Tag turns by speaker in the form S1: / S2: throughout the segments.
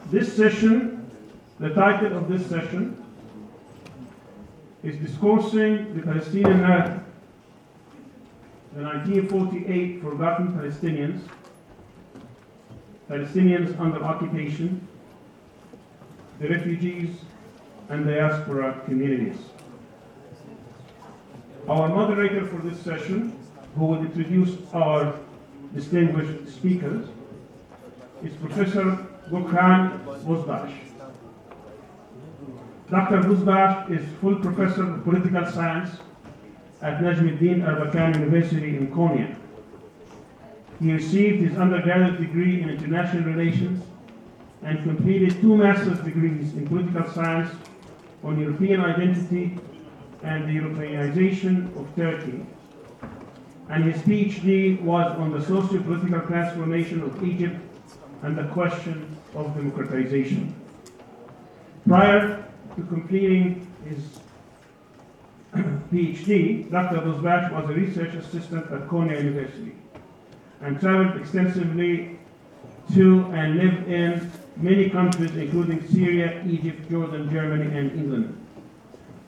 S1: This session, the title of this session is Discoursing the Palestinian Narrative, the 1948 Forgotten Palestinians, Palestinians under occupation, the refugees and diaspora communities. Our moderator for this session, who will introduce our distinguished speakers, is Professor Gokhan Bozbas. Dr. Bozbas is full professor of political science at Necmettin Erbakan University in Konya. He received his undergraduate degree in international relations and completed 2 master's degrees in political science on European identity and the Europeanization of Turkey. And his PhD was on the socio-political transformation of Egypt and the question of democratization. Prior to completing his PhD, Dr. Bozbas was a research assistant at Konya University and traveled extensively to and lived in many countries, including Syria, Egypt, Jordan, Germany, and England.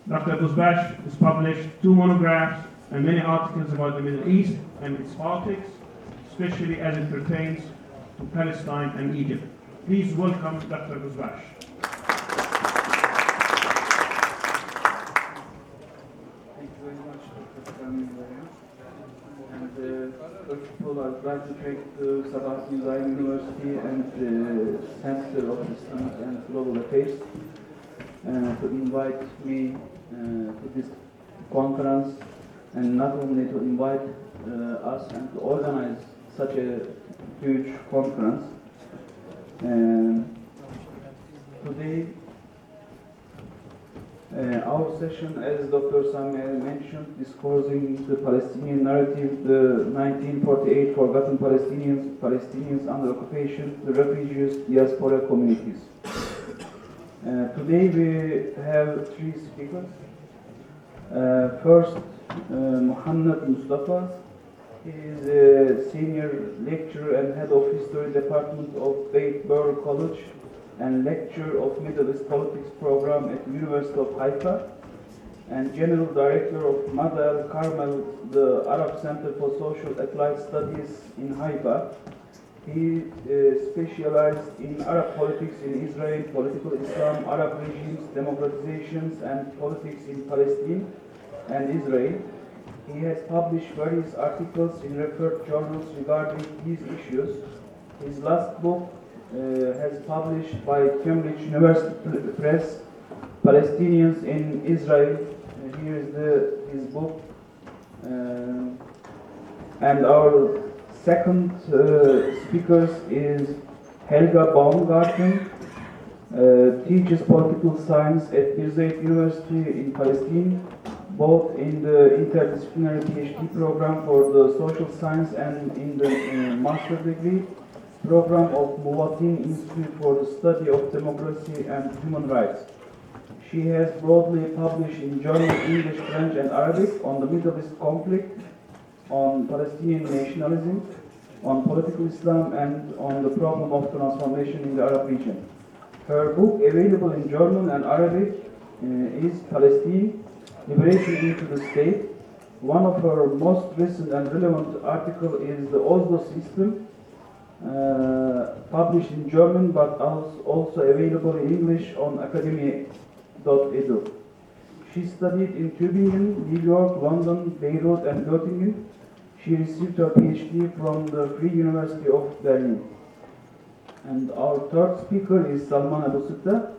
S1: Dr. Bozbas has published 2 monographs and many articles about the Middle East and its politics, especially as it pertains to Palestine and Egypt. Please welcome Dr. Bozbas.
S2: Thank you very much, Dr. Salman. And first of all, I'd like to thank the Sabah University and the Center of Islamic and Global Affairs to invite me to this conference, and not only to invite us and to organize such a huge conference. Today, our session, as Dr. Salman mentioned, discoursing the Palestinian narrative, the 1948 Forgotten Palestinians under occupation, the refugees, diaspora communities. Today we have 3 speakers. First, Mohanad Mustafa. He is a senior lecturer and head of history department of Beit-Bur College and lecturer of Middle East Politics program at the University of Haifa, and general director of Mada al-Carmel, the Arab Center for Social Applied Studies in Haifa. He specialized in Arab politics in Israel, political Islam, Arab regimes, democratizations, and politics in Palestine and Israel. He has published various articles in referred journals regarding these issues. His last book has published by Cambridge University Press, Palestinians in Israel. Here is his book. And our second speaker is Helga Baumgarten, teaches political science at Birzeit University in Palestine, both in the interdisciplinary PhD program for the social science and in the master's degree program of Muwatin Institute for the Study of Democracy and Human Rights. She has broadly published in German, English, French, and Arabic on the Middle East conflict, on Palestinian nationalism, on political Islam, and on the problem of transformation in the Arab region. Her book, available in German and Arabic, is Palestine, Liberation into the State. One of her most recent and relevant articles is the Oslo System, published in German but also available in English on academia.edu. She studied in Tübingen, New York, London, Beirut, and Göttingen. She received her PhD from the Free University of Berlin. And our third speaker is Salman Sitta.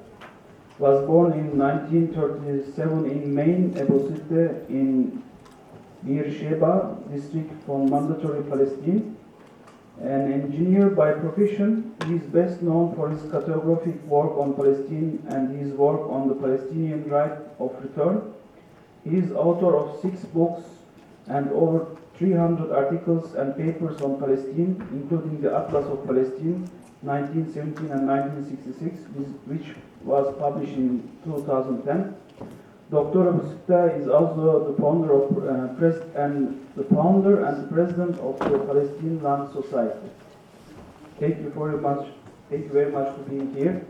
S2: Was born in 1937 in Maine, Sitta in Beersheba district from Mandatory Palestine. An engineer by profession, he is best known for his cartographic work on Palestine and his work on the Palestinian right of return. He is author of 6 books and over 300 articles and papers on Palestine, including the Atlas of Palestine, 1917 and 1966, which was published in 2010. Dr. Sitta is also the founder and president of the Palestine Land Society. Thank you very much, Thank you very much for being here.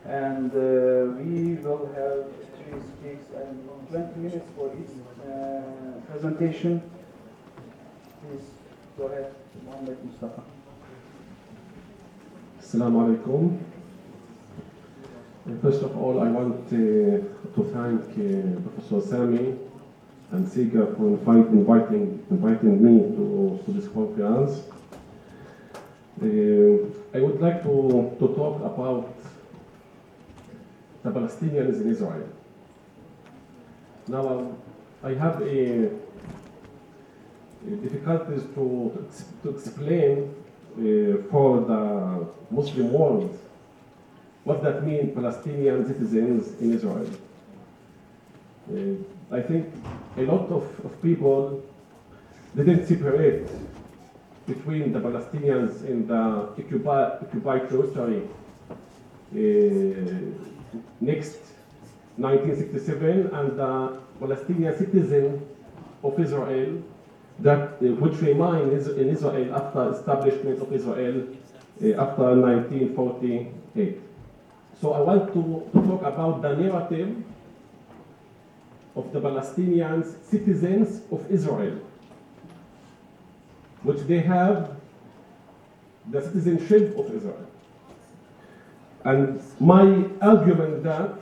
S2: And we will have 3 speakers and 20 minutes for each presentation. Please go ahead, Mohammed Mustafa.
S3: Assalamu alaikum. First of all, I want to thank Professor Sami and CIGA for inviting me to this conference. I would like to talk about the Palestinians in Israel. Now, I have difficulties to explain for the Muslim world what that means, Palestinian citizens in Israel. I think a lot of people didn't separate between the Palestinians in the occupied territory next 1967 and the Palestinian citizen of Israel that which remain in Israel after establishment of Israel after 1948. So I want to talk about the narrative of the Palestinians, citizens of Israel, which they have the citizenship of Israel. And my argument that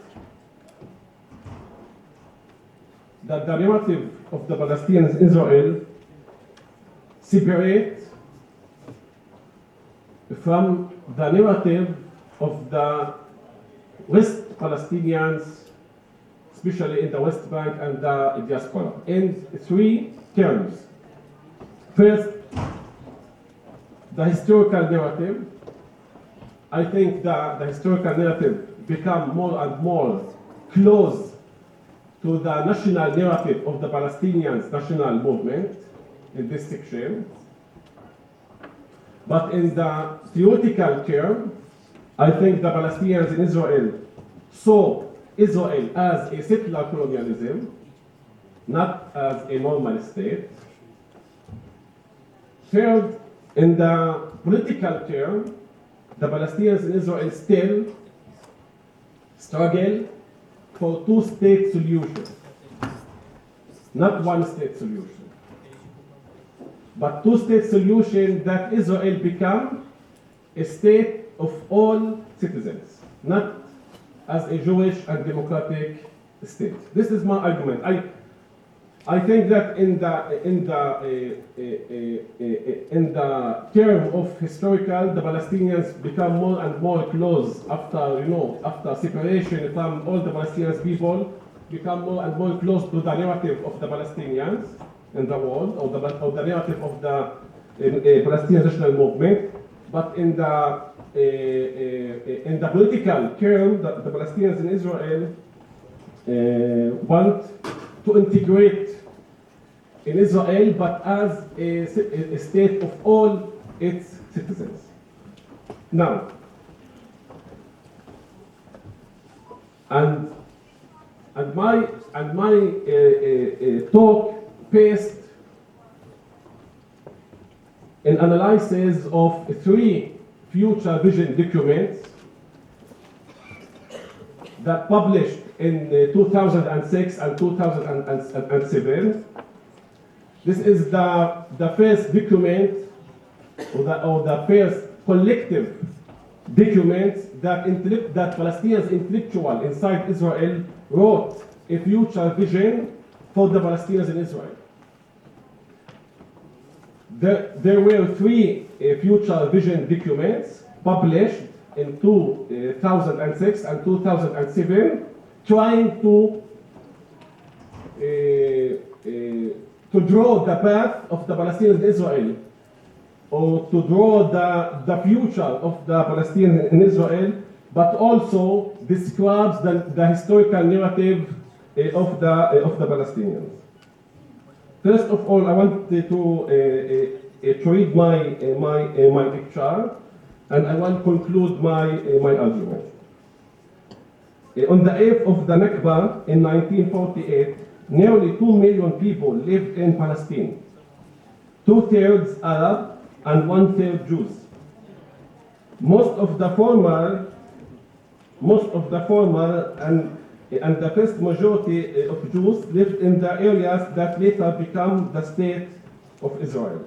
S3: the narrative of the Palestinians in Israel separate from the narrative of the West Palestinians, especially in the West Bank and the diaspora, in 3 terms. First, the historical narrative. I think the historical narrative become more and more close to the national narrative of the Palestinians' national movement in this section. But in the theoretical term, I think the Palestinians in Israel saw Israel as a settler colonialism, not as a normal state. Third, in the political term, the Palestinians in Israel still struggle for 2-state solution, not 1-state solution, but 2-state solution that Israel become a state of all citizens, not as a Jewish and democratic state. This is my argument. I think that in the term of historical, the Palestinians become more and more close after separation from all the Palestinian people, become more and more close to the narrative of the Palestinians in the world, or the narrative of the Palestinian national movement. But in the political term, the Palestinians in Israel want to integrate in Israel, but as a state of all its citizens. Now, and my talk based an analysis of 3 future vision documents that published in 2006 and 2007. This is the first document, or the first collective document that Palestinians intellectuals inside Israel wrote a future vision for the Palestinians in Israel. There were 3 future vision documents published in 2006 and 2007, trying to draw the path of the Palestinians in Israel, or to draw the future of the Palestinians in Israel, but also describes the historical narrative of the Palestinians. First of all, I want to read my lecture, and I will conclude my argument. On the eve of the Nakba in 1948, nearly 2 million people lived in Palestine, 2/3 Arab and 1/3 Jews. Most of the former and the vast majority of Jews lived in the areas that later become the state of Israel.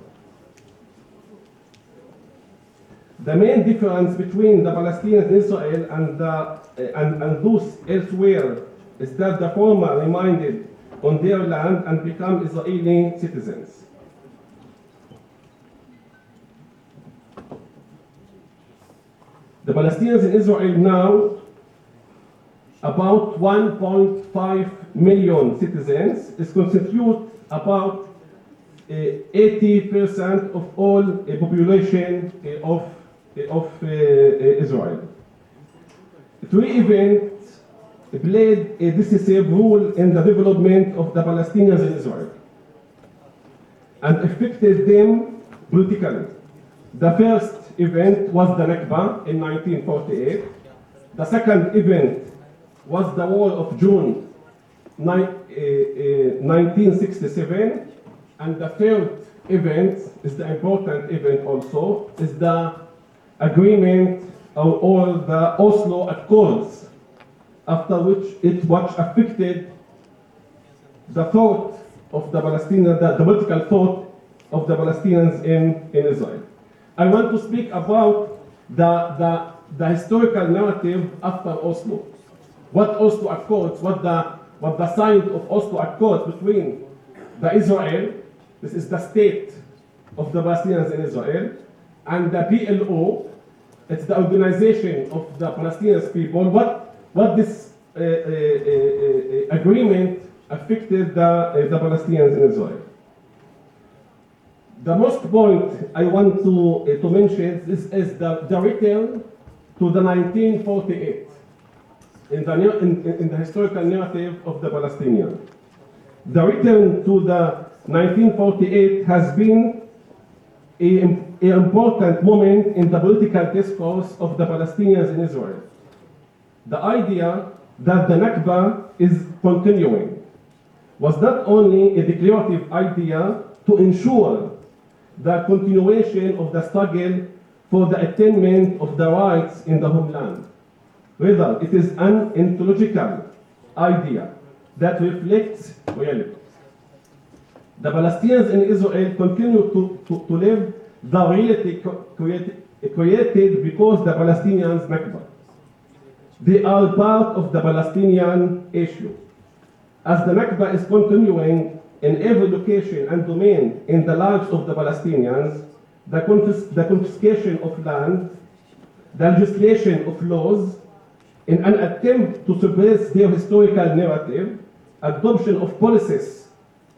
S3: The main difference between the Palestinians in Israel and those elsewhere is that the former remained on their land and become Israeli citizens. The Palestinians in Israel now, about 1.5 million citizens, is constitute about 80% of all population of Israel. Three events played a decisive role in the development of the Palestinians in Israel and affected them politically. The first event was the Nakba in 1948. The second event was the War of June 1967. And the third event is the important event also, is the agreement or the Oslo Accords, after which it was affected the thought of the Palestinians, the political thought of the Palestinians in Israel. I want to speak about the historical narrative after Oslo. What Oslo Accords, what the sign of Oslo Accords between the Israel, this is the state of the Palestinians in Israel, and the PLO, it's the organization of the Palestinian people. What this agreement affected the Palestinians in Israel. The most point I want to mention is the return to the 1948 in the historical narrative of the Palestinians. The return to the 1948 has been an important moment in the political discourse of the Palestinians in Israel. The idea that the Nakba is continuing was not only a declarative idea to ensure the continuation of the struggle for the attainment of the rights in the homeland. Rather, it is an ontological idea that reflects reality. The Palestinians in Israel continue to live the reality created because the Palestinians Nakba. They are part of the Palestinian issue. As the Nakba is continuing in every location and domain in the lives of the Palestinians, the confiscation of land, the legislation of laws, in an attempt to suppress their historical narrative, adoption of policies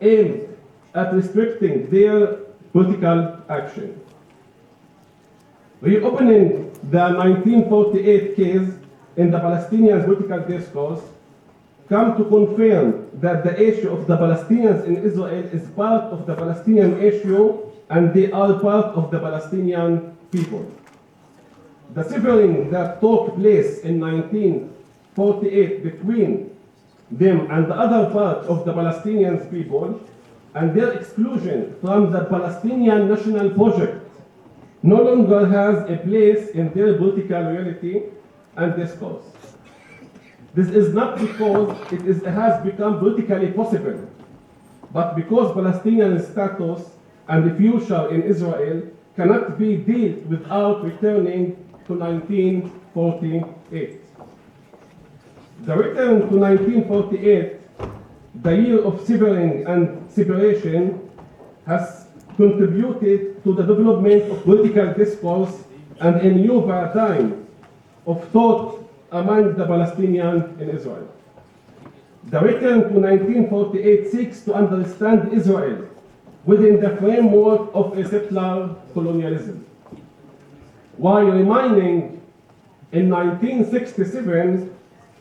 S3: aimed at restricting their political action. Reopening the 1948 case in the Palestinian political discourse come to confirm that the issue of the Palestinians in Israel is part of the Palestinian issue and they are part of the Palestinian people. The severing that took place in 1948 between them and the other part of the Palestinian people and their exclusion from the Palestinian national project no longer has a place in their political reality and discourse. This is not because it has become politically possible, but because Palestinian status and the future in Israel cannot be dealt without returning to 1948. The return to 1948, the year of severing and separation, has contributed to the development of political discourse and a new paradigm of thought among the Palestinians in Israel. The return to 1948 seeks to understand Israel within the framework of a settler colonialism, while remaining in 1967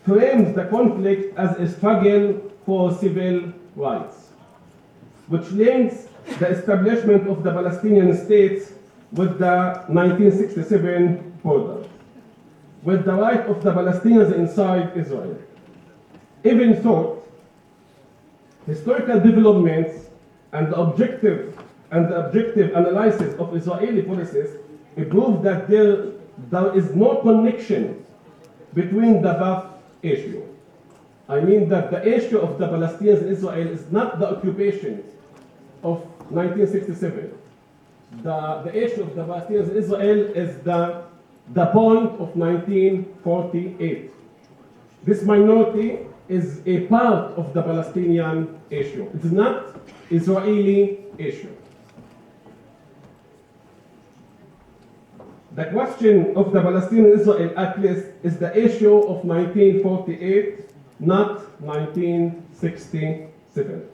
S3: frames the conflict as a struggle for civil rights, which links the establishment of the Palestinian states with the 1967 border, with the right of the Palestinians inside Israel. Even though historical developments and the objective analysis of Israeli policies prove that there there is no connection between the both issue. I mean that the issue of the Palestinians in Israel is not the occupation of 1967. The issue of the Palestinians in Israel is the point of 1948. This minority is a part of the Palestinian issue. It is not Israeli issue. The question of the Palestinian Israel at least is the issue of 1948, not 1967.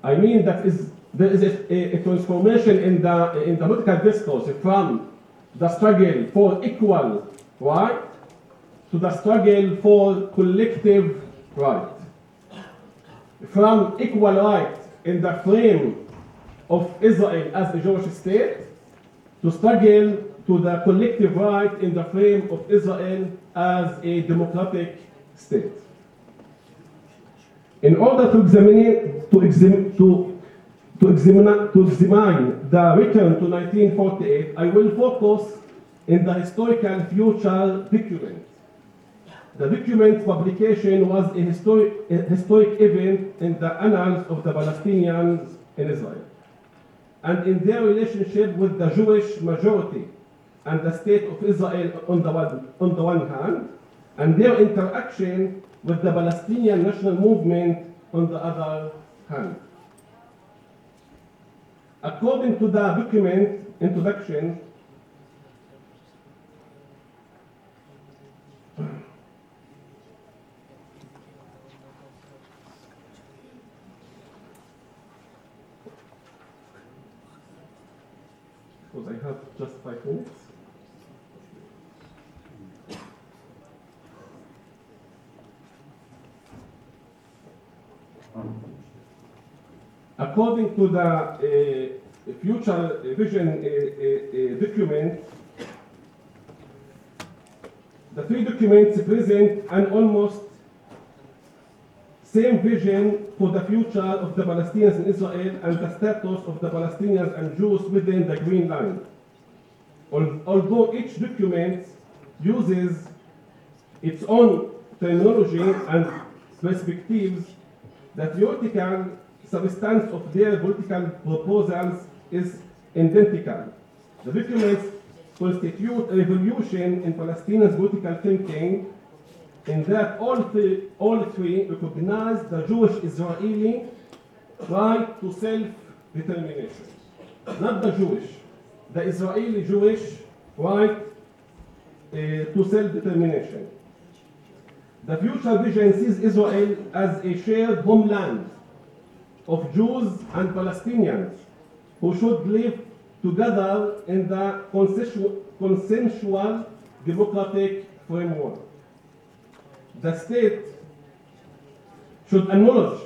S3: I mean that there is a transformation in the political discourse from the struggle for equal right to the struggle for collective right. From equal right in the frame of Israel as a Jewish state to struggle to the collective right in the frame of Israel as a democratic state. In order to examine the return to 1948, I will focus in the historical future document. The document publication was a historic event in the annals of the Palestinians in Israel, and in their relationship with the Jewish majority and the state of Israel on the one hand, and their interaction with the Palestinian national movement on the other hand. According to the document introduction, because I have just 5 minutes. According to the future vision document, the three documents present an almost same vision for the future of the Palestinians in Israel and the status of the Palestinians and Jews within the Green Line. Although each document uses its own terminology and perspectives, the theoretical substance of their political proposals is identical. The documents constitute a revolution in Palestinian political thinking in that all three recognize the Jewish-Israeli right to self-determination. Not the Jewish, the Israeli-Jewish right to self-determination. The future vision sees Israel as a shared homeland of Jews and Palestinians who should live together in the consensual democratic framework. The state should acknowledge,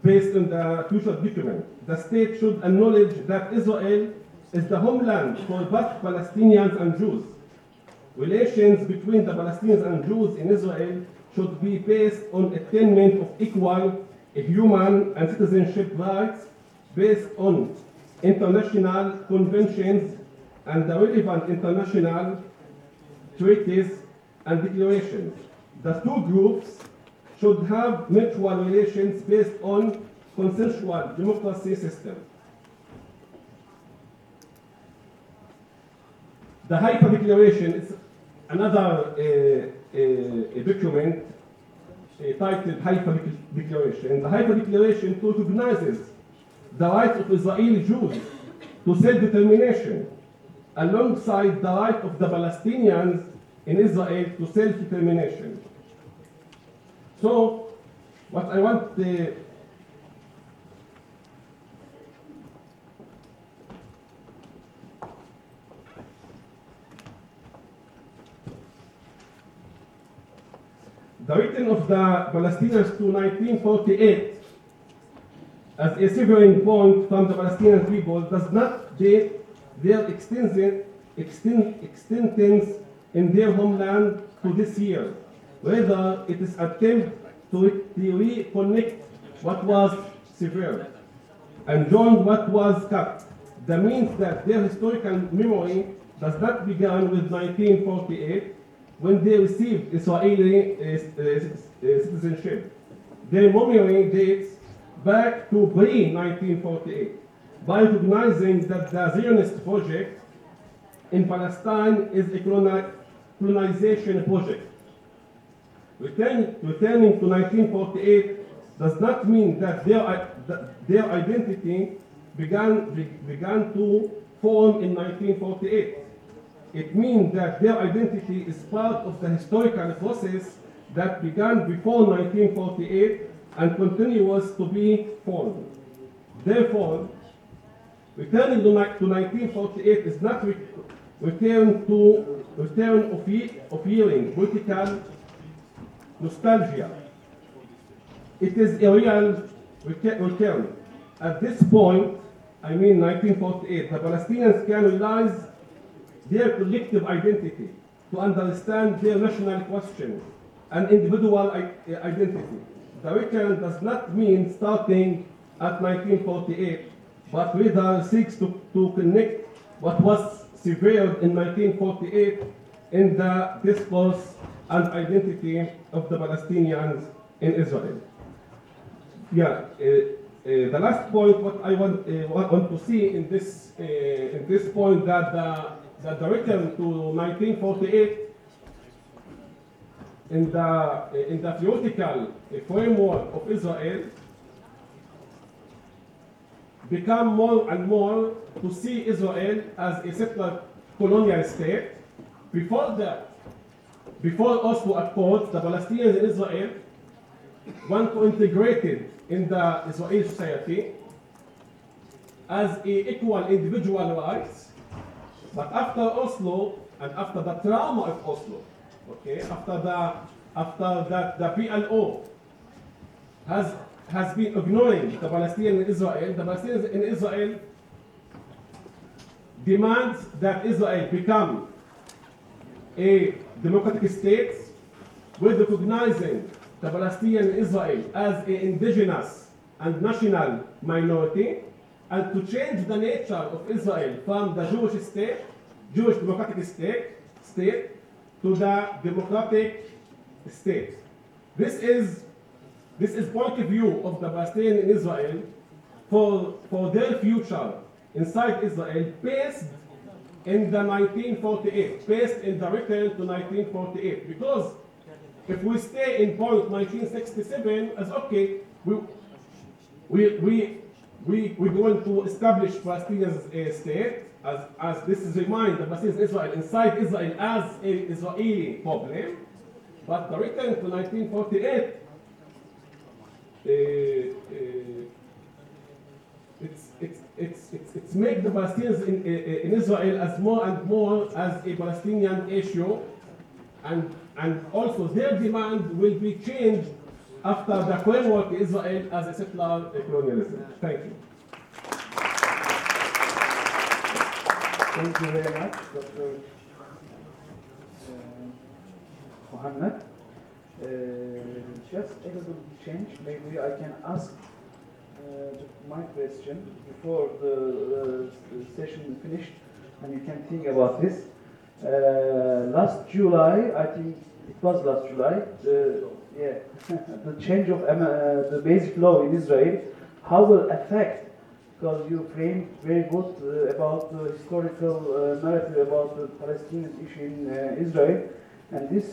S3: based on the future document, the state should acknowledge that Israel is the homeland for both Palestinians and Jews. Relations between the Palestinians and Jews in Israel should be based on attainment of equal human and citizenship rights based on international conventions and the relevant international treaties and declarations. The two groups should have mutual relations based on consensual democracy system. The Haifa Declaration is another document titled Haifa Declaration. The Haifa Declaration recognizes the rights of Israeli Jews to self-determination alongside the right of the Palestinians in Israel to self-determination. So, what I want the return of the Palestinians to 1948 as a severing point from the Palestinian people does not date their existence in their homeland to this year. Rather, it is an attempt to reconnect what was severed. and joined what was cut. That means that their historical memory does not begin with 1948 when they received Israeli citizenship. Their memory dates back to pre-1948 by recognizing that the Zionist project in Palestine is a colonization project. Returning to 1948 does not mean that their identity began to form in 1948. It means that their identity is part of the historical process that began before 1948 and continues to be formed. Therefore, returning to 1948 is not return of feeling political nostalgia. It is a real return. At this point, I mean 1948, the Palestinians can realize their collective identity, to understand their national question and individual identity. The return does not mean starting at 1948, but rather seeks to connect what was severed in 1948 in the discourse and identity of the Palestinians in Israel. The last point, what I want to see in this point, that the return to 1948 in the theoretical framework of Israel become more and more to see Israel as a settler colonial state. Before Oslo Accords, the Palestinians in Israel want to integrate it in the Israeli society as equal individual rights. But after Oslo and after the trauma of Oslo, after that the PLO has been ignoring the Palestinians in Israel, the Palestinians in Israel demands that Israel become a democratic state with recognizing the Palestinian Israel as an indigenous and national minority, and to change the nature of Israel from the Jewish state, Jewish democratic state, to the democratic state. This is point of view of the Palestinians in Israel for their future inside Israel, based in the 1948, based in the return to 1948. Because if we stay in point 1967 as okay, we're going to establish Palestinian state as this is remind the Palestinians Israel inside Israel as an Israeli problem, but the return to 1948 it's make the Palestinians in Israel as more and more as a Palestinian issue, and also their demand will be changed after the framework of Israel as a settler colonialism. Thank you.
S2: Thank you very much, Dr. Mohanad. Just a little change. Maybe I can ask my question before the session finished, and you can think about this. Last July, I think it was last July, the change of the basic law in Israel, how will affect, because you framed very good about the historical narrative about the Palestinian issue in Israel, and this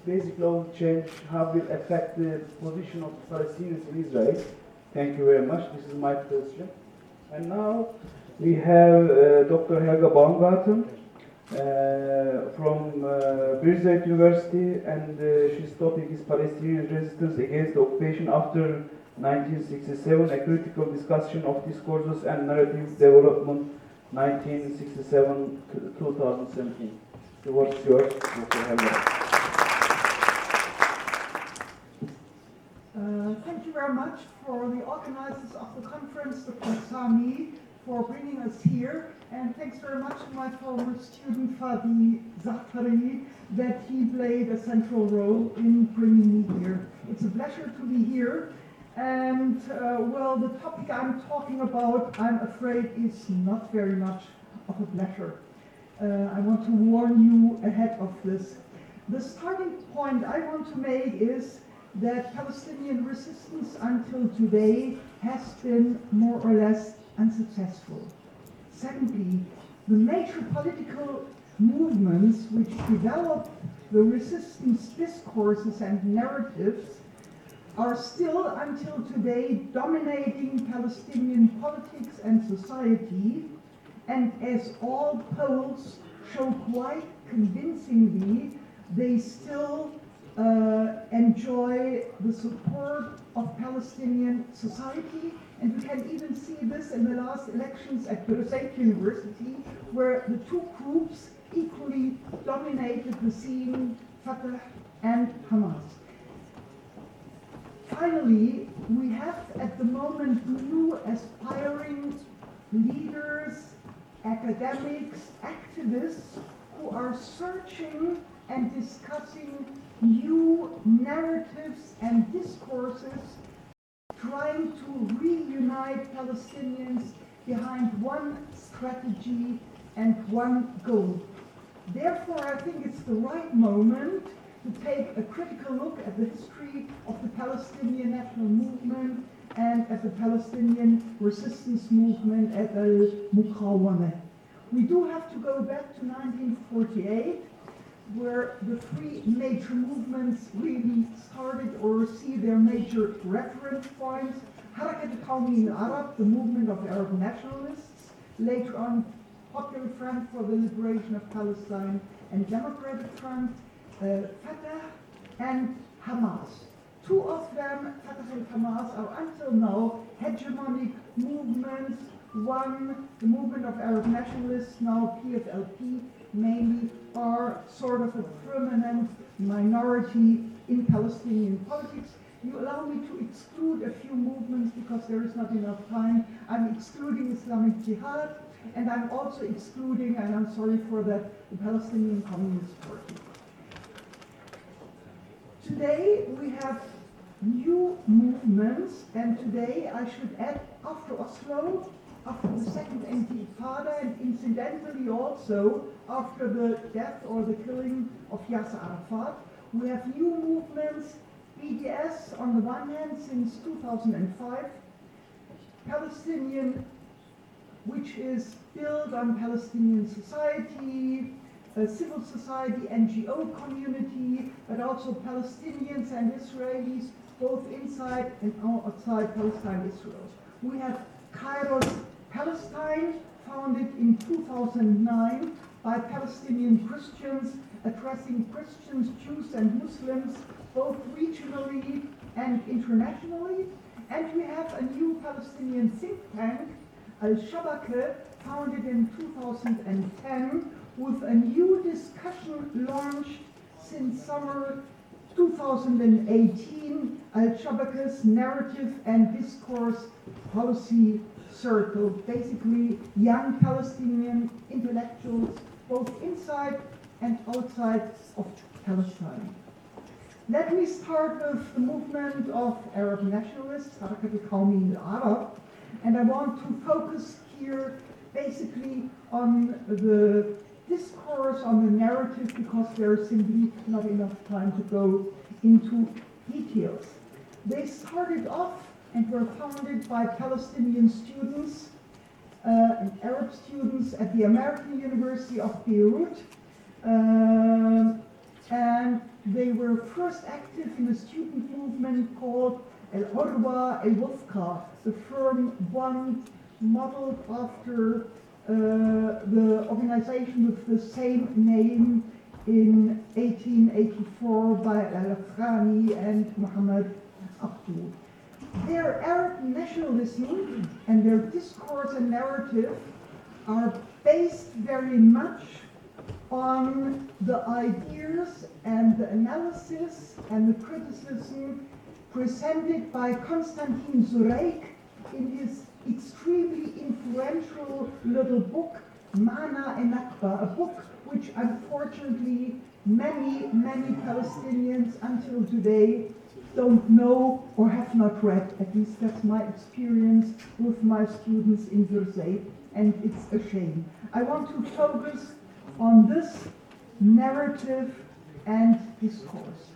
S2: basic law change, how will affect the position of Palestinians in Israel? Thank you very much. This is my question. And now we have Dr. Helga Baumgarten from Birzeit University, and his topic is Palestinian resistance against the occupation after 1967, a critical discussion of discourses and narrative development, 1967 to 2017. The word is yours, Dr. Helga.
S4: Thank you very much for the organizers of the conference, Dr. Sami, for bringing us here, and thanks very much to my former student Fadi Zafari that he played a central role in bringing me here. It's a pleasure to be here, And well, the topic I'm talking about, I'm afraid, is not very much of a pleasure. I want to warn you ahead of this. The starting point I want to make is that Palestinian resistance until today has been more or less unsuccessful. Secondly, the major political movements which develop the resistance discourses and narratives are still until today dominating Palestinian politics and society, and as all polls show quite convincingly, they still enjoy the support of Palestinian society, and we can even see this in the last elections at Birzeit University, where the two groups equally dominated the scene, Fatah and Hamas. Finally, we have at the moment new aspiring leaders, academics, activists who are searching and discussing new narratives and discourses, trying to reunite Palestinians behind one strategy and one goal. Therefore, I think it's the right moment to take a critical look at the history of the Palestinian national movement and at the Palestinian resistance movement at al-Muqawamah. We do have to go back to 1948, where the three major movements really started or see their major reference points. Harakat al-Qawmi al-Arab, the movement of Arab nationalists, later on Popular Front for the Liberation of Palestine and Democratic Front, Fatah and Hamas. Two of them, Fatah and Hamas, are until now hegemonic movements. One, the movement of Arab nationalists, now PFLP, mainly are sort of a permanent minority in Palestinian politics. You allow me to exclude a few movements because there is not enough time. I'm excluding Islamic Jihad, and I'm also excluding, and I'm sorry for that, the Palestinian Communist Party. Today we have new movements, and today I should add, after Oslo, after the second Intifada, and incidentally also after the death or the killing of Yasser Arafat, we have new movements, BDS on the one hand since 2005, Palestinian, which is built on Palestinian society, civil society, NGO community, but also Palestinians and Israelis, both inside and outside Palestine, Israel. We have Kairos Palestine, founded in 2009 by Palestinian Christians, addressing Christians, Jews, and Muslims, both regionally and internationally. And we have a new Palestinian think tank, Al-Shabaka, founded in 2010, with a new discussion launched since summer 2018, Al-Shabaka's Narrative and Discourse Policy Circle, basically young Palestinian intellectuals, both inside and outside of Palestine. Let me start with the movement of Arab nationalists, Harakat al-Qawmi al-Arab, and I want to focus here basically on the discourse, on the narrative, because there is simply not enough time to go into details. They started off and were founded by Palestinian students and Arab students at the American University of Beirut, and they were first active in a student movement called Al-Urwa Al-Wufqa, the firm one modeled after the organization with the same name in 1884 by Al-Afghani and Mohanad. Their Arab nationalism and their discourse and narrative are based very much on the ideas and the analysis and the criticism presented by Konstantin Zureik in his extremely influential little book, Mana and Nakba, a book which unfortunately many Palestinians until today don't know or have not read. At least that's my experience with my students in Birzeit, and it's a shame. I want to focus on this narrative and discourse.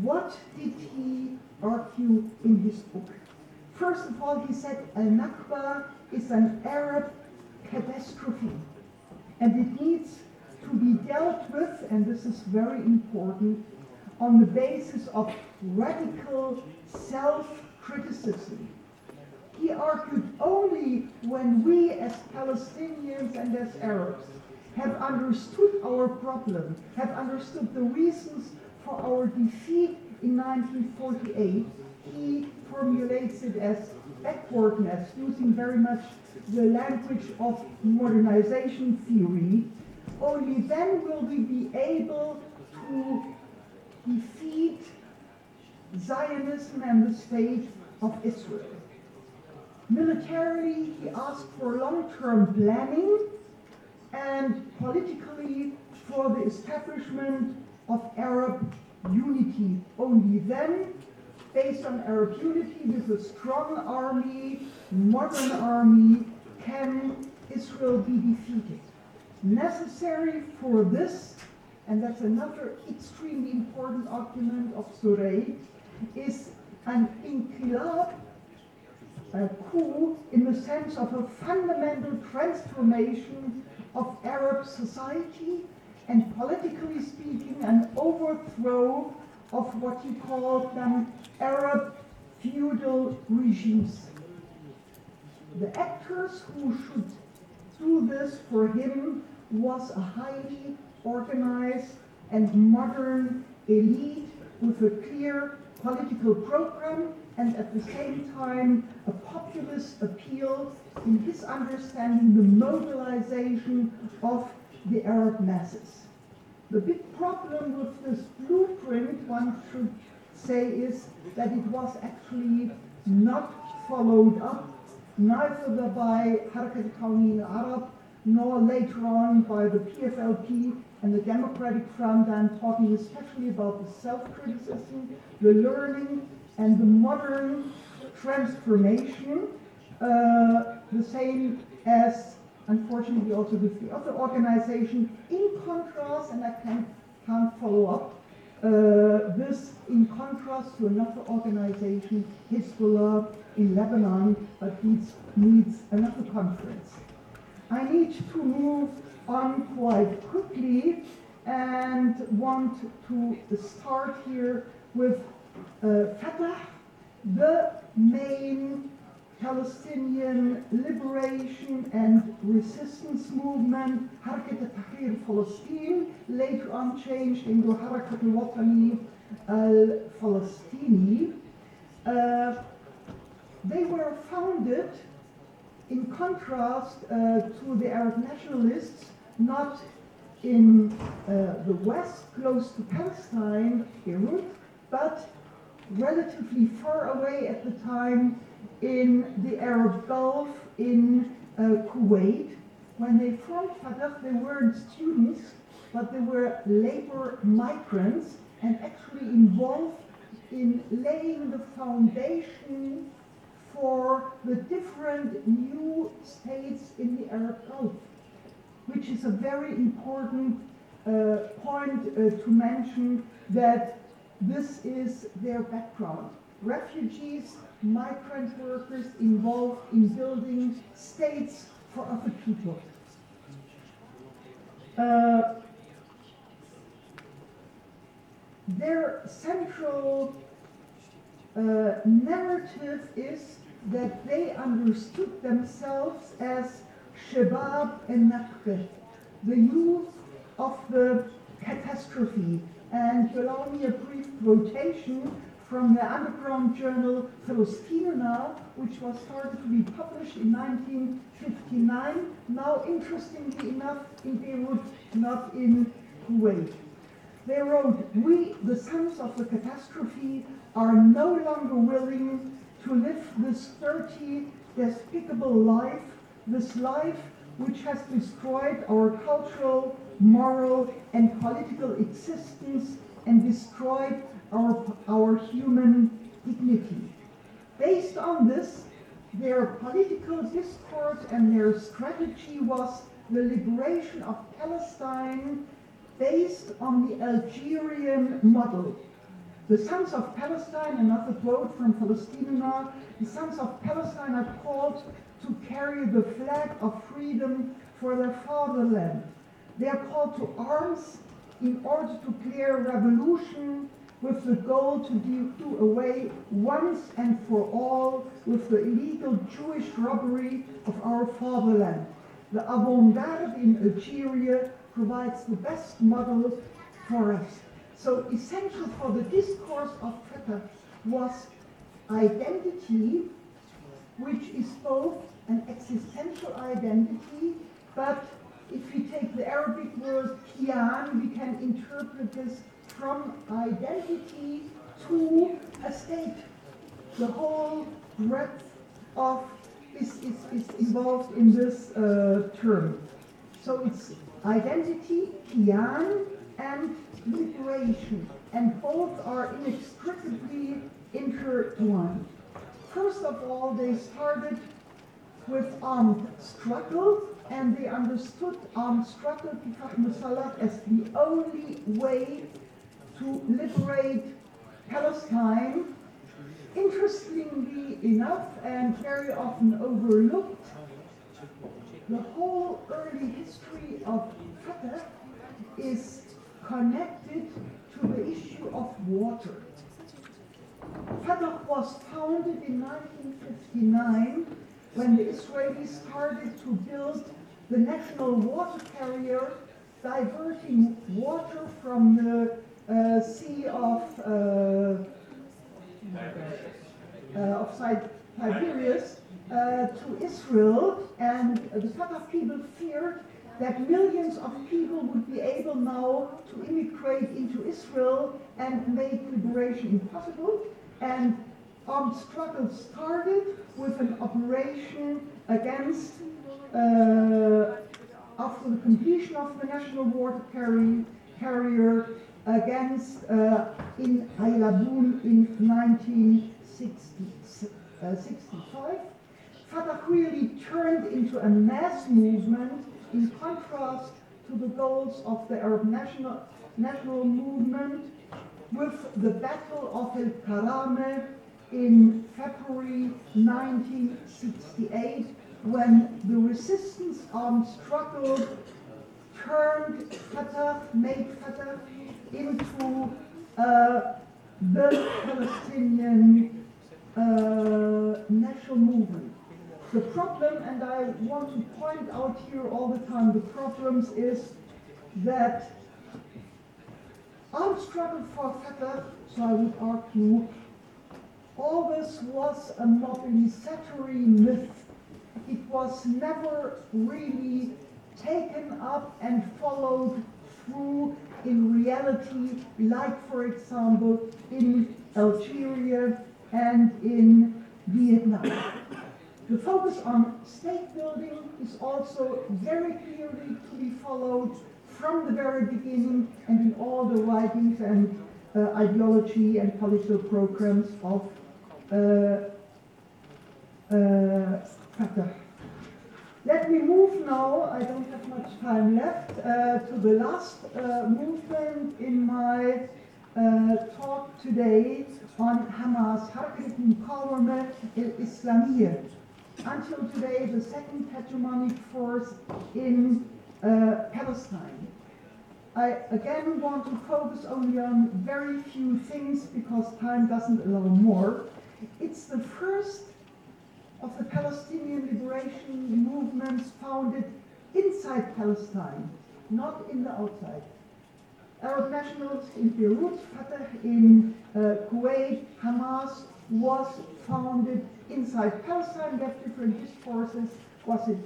S4: What did he argue in his book? First of all, he said Al-Nakba is an Arab catastrophe, and it needs to be dealt with, and this is very important, on the basis of radical self-criticism. He argued only when we as Palestinians and as Arabs have understood our problem, have understood the reasons for our defeat in 1948, he formulates it as backwardness, using very much the language of modernization theory. Only then will we be able to defeat Zionism and the state of Israel. Militarily, he asked for long-term planning, and politically for the establishment of Arab unity. Only then, based on Arab unity with a strong army, modern army, can Israel be defeated. Necessary for this, and that's another extremely important argument of Surey, is an inqilab, a coup, in the sense of a fundamental transformation of Arab society, and politically speaking, an overthrow of what he called them Arab feudal regimes. The actors who should do this for him was a highly organized and modern elite with a clear political program, and at the same time a populist appeal, in his understanding, the mobilization of the Arab masses. The big problem with this blueprint, one should say, is that it was actually not followed up, neither by Harakat al-Qawmi al-Arab, nor later on by the PFLP and the Democratic Front. I'm talking especially about the self-criticism, the learning, and the modern transformation, the same as, unfortunately, also with the other organization. In contrast, and I can't follow up, this in contrast to another organization, Hezbollah in Lebanon, but needs another conference. I need to move on quite quickly and want to start here with Fatah, the main Palestinian liberation and resistance movement, Harakat al-Tahrir Palestine, later on changed into Harakat al-Watani al-Falastini. They were founded, in contrast to the Arab nationalists, not in the west, close to Palestine, Beirut, but relatively far away at the time in the Arab Gulf, in Kuwait. When they formed Fatah, they weren't students, but they were labor migrants and actually involved in laying the foundation for the different new states in the Arab Gulf, which is a very important point to mention, that this is their background. Refugees, migrant workers involved in building states for other people. Their central narrative is that they understood themselves as Shabab al-Nakba, the youth of the catastrophe. And allow me a brief quotation from the underground journal Palestina, which was started to be published in 1959, now interestingly enough in Beirut, not in Kuwait. They wrote, "We, the sons of the catastrophe, are no longer willing to live this dirty, despicable life, this life which has destroyed our cultural, moral, and political existence and destroyed our human dignity. Based on this, their political discourse and their strategy was the liberation of Palestine based on the Algerian model. The sons of Palestine, another quote from Palestina, the sons of Palestine are called to carry the flag of freedom for their fatherland. They are called to arms in order to clear revolution with the goal to do away once and for all with the illegal Jewish robbery of our fatherland. The avant-garde in Algeria provides the best model for us. So essential for the discourse of Fatah was identity, which is both an existential identity, but if we take the Arabic word kiyan, we can interpret this from identity to a state. The whole breadth of is involved in this term. So it's identity, kiyan, and liberation, and both are inextricably intertwined. First of all, they started with armed struggle, and they understood armed struggle as the only way to liberate Palestine. Interestingly enough, and very often overlooked, the whole early history of Fatah is connected to the issue of water. Fatah was founded in 1959 when the Israelis started to build the national water carrier, diverting water from the Sea of Tiberias to Israel, and the Fatah people feared that millions of people would be able now to immigrate into Israel and make liberation impossible. And armed struggle started with an operation against, after the completion of the national water carrier, against in Aylabun in 1965. Fatah really turned into a mass movement in contrast to the goals of the Arab national movement, with the Battle of El Karame in February 1968, when the resistance armed struggle turned Fatah, made Fatah into the Palestinian national movement. The problem, and I want to point out here all the time, the problems is that armed struggle for Fatah, so I would argue, always was a mobilizatory myth. It was never really taken up and followed through in reality, like, for example, in Algeria and in Vietnam. The focus on state building is also very clearly to be followed from the very beginning and in all the writings and ideology and political programs of Fatah. Let me move now, I don't have much time left, to the last movement in my talk today on Hamas, Harakat al-Muqawamah al-Islamiyya. Until today, the second hegemonic force in Palestine. I again want to focus only on very few things because time doesn't allow more. It's the first of the Palestinian liberation movements founded inside Palestine, not in the outside. Arab nationals in Beirut, Fatah in Kuwait, Hamas was founded inside Palestine. They have different discourses. Was it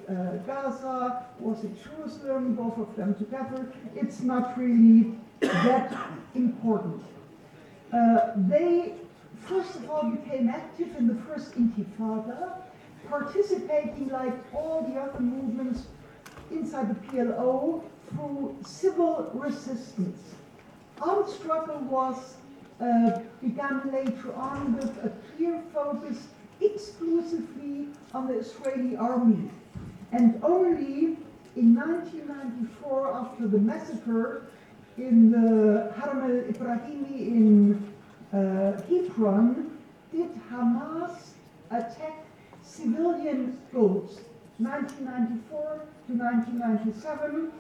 S4: Gaza? Was it Jerusalem? Both of them together. It's not really that important. They, first of all, became active in the first Intifada, participating like all the other movements inside the PLO through civil resistance. Armed struggle was began later on with a clear focus exclusively on the Israeli army. And only in 1994, after the massacre in the Haram al-Ibrahimi in Hebron, did Hamas attack civilian goals. 1994 to 1997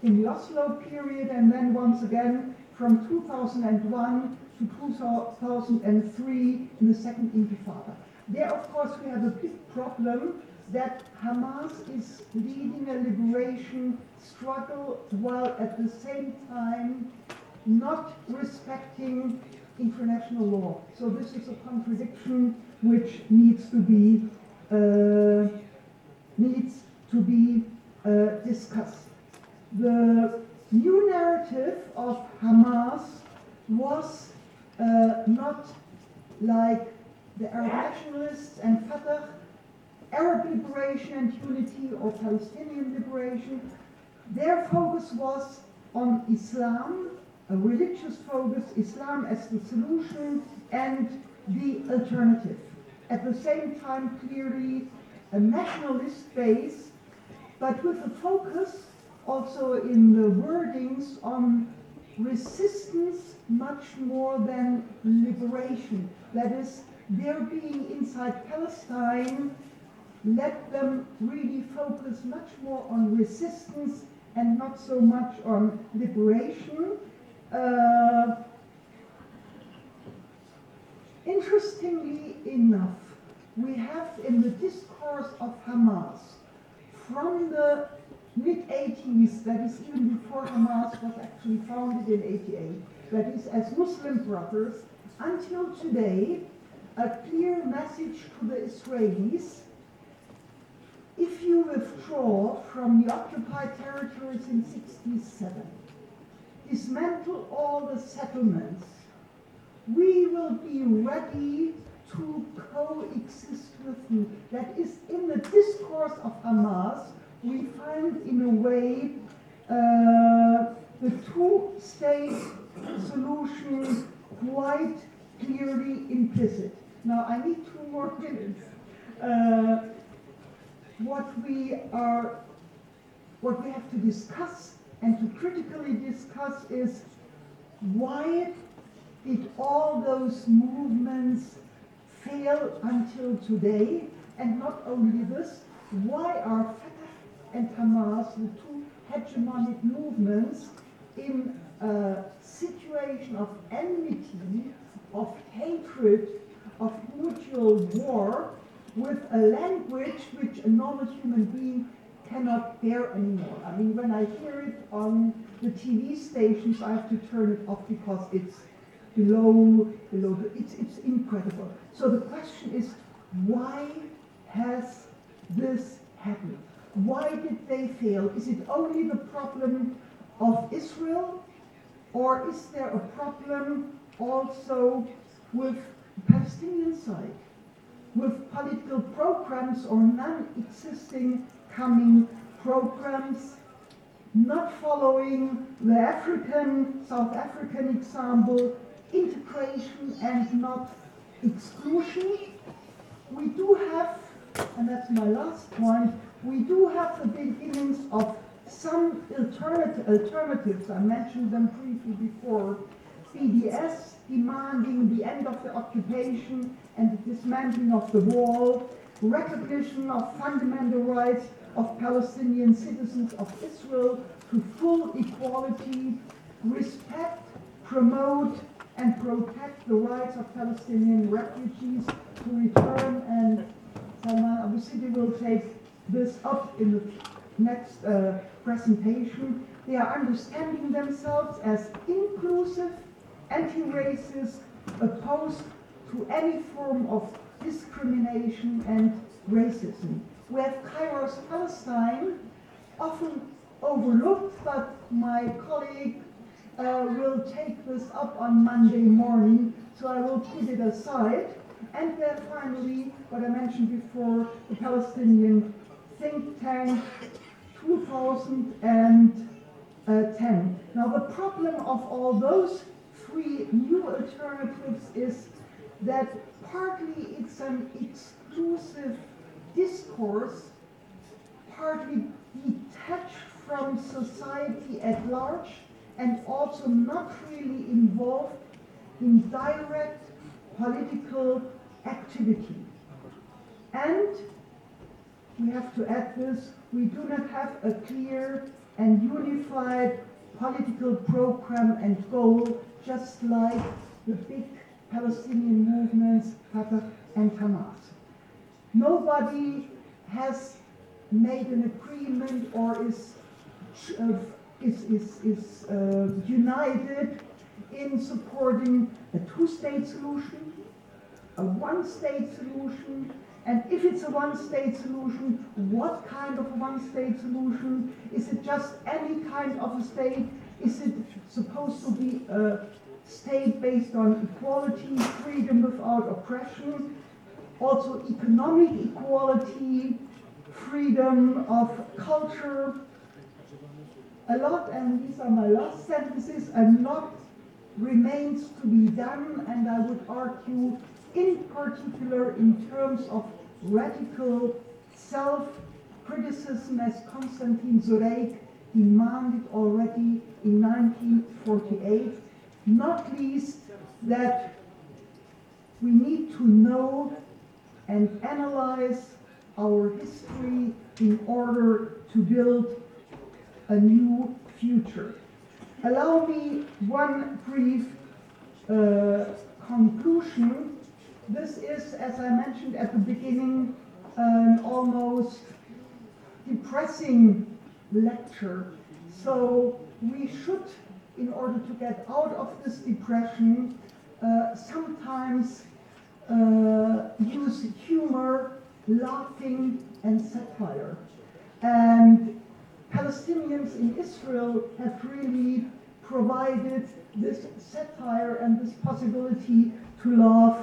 S4: in the Oslo period, and then once again from 2001 to 2003 in the Second Intifada. There, of course, we have a big problem that Hamas is leading a liberation struggle while at the same time not respecting international law. So this is a contradiction which needs to be discussed. The new narrative of Hamas was not like the Arab nationalists and Fatah, Arab liberation and unity, or Palestinian liberation. Their focus was on Islam, a religious focus, Islam as the solution and the alternative. At the same time, clearly a nationalist base, but with a focus also in the wordings on resistance much more than liberation. That is, their being inside Palestine let them really focus much more on resistance and not so much on liberation. Interestingly enough, we have in the discourse of Hamas from the mid-80s, that is even before Hamas was actually founded in 88, that is as Muslim brothers, until today, a clear message to the Israelis: if you withdraw from the occupied territories in 67, dismantle all the settlements, we will be ready to coexist with you. That is, in the discourse of Hamas, we find in a way the two-state solution quite clearly implicit. Now, I need 2 more minutes. What we have to discuss and to critically discuss is, why did all those movements fail until today? And not only this, why are Fatah and Hamas, the two hegemonic movements, in a situation of enmity, of hatred, of mutual war, with a language which a normal human being cannot bear anymore? I mean, when I hear it on the TV stations, I have to turn it off because it's it's incredible. So the question is, why has this happened? Why did they fail? Is it only the problem of Israel, or is there a problem also with the Palestinian side, with political programs or non-existing coming programs, not following the South African example, integration and not exclusion? We do have, and that's my last point, we do have the beginnings of some alternatives. I mentioned them briefly before. BDS demanding the end of the occupation and the dismantling of the wall, recognition of fundamental rights of Palestinian citizens of Israel to full equality, respect, promote, and protect the rights of Palestinian refugees to return. And Salman obviously will take this up in the next presentation. They are understanding themselves as inclusive, anti-racist, opposed to any form of discrimination and racism. We have Kairos Palestine, often overlooked, but my colleague will take this up on Monday morning, so I will put it aside. And then finally, what I mentioned before, the Palestinian think tank 2010. Now the problem of all those three new alternatives is that partly it's an exclusive discourse, partly detached from society at large, and also not really involved in direct political activity. And we have to add this, we do not have a clear and unified political program and goal, just like the big Palestinian movements, Fatah and Hamas. Nobody has made an agreement or is united in supporting a two-state solution, a one-state solution, and if it's a one-state solution, what kind of one-state solution? Is it just any kind of a state? Is it supposed to be a state based on equality, freedom without oppression, also economic equality, freedom of culture? A lot, and these are my last sentences, a lot remains to be done, and I would argue in particular in terms of radical self-criticism, as Konstantin Zureik demanded already in 1948, not least that we need to know and analyze our history in order to build a new future. Allow me one brief conclusion. This is, as I mentioned at the beginning, an almost depressing lecture. So we should, in order to get out of this depression, sometimes use humor, laughing, and satire. And Palestinians in Israel have really provided this satire and this possibility to laugh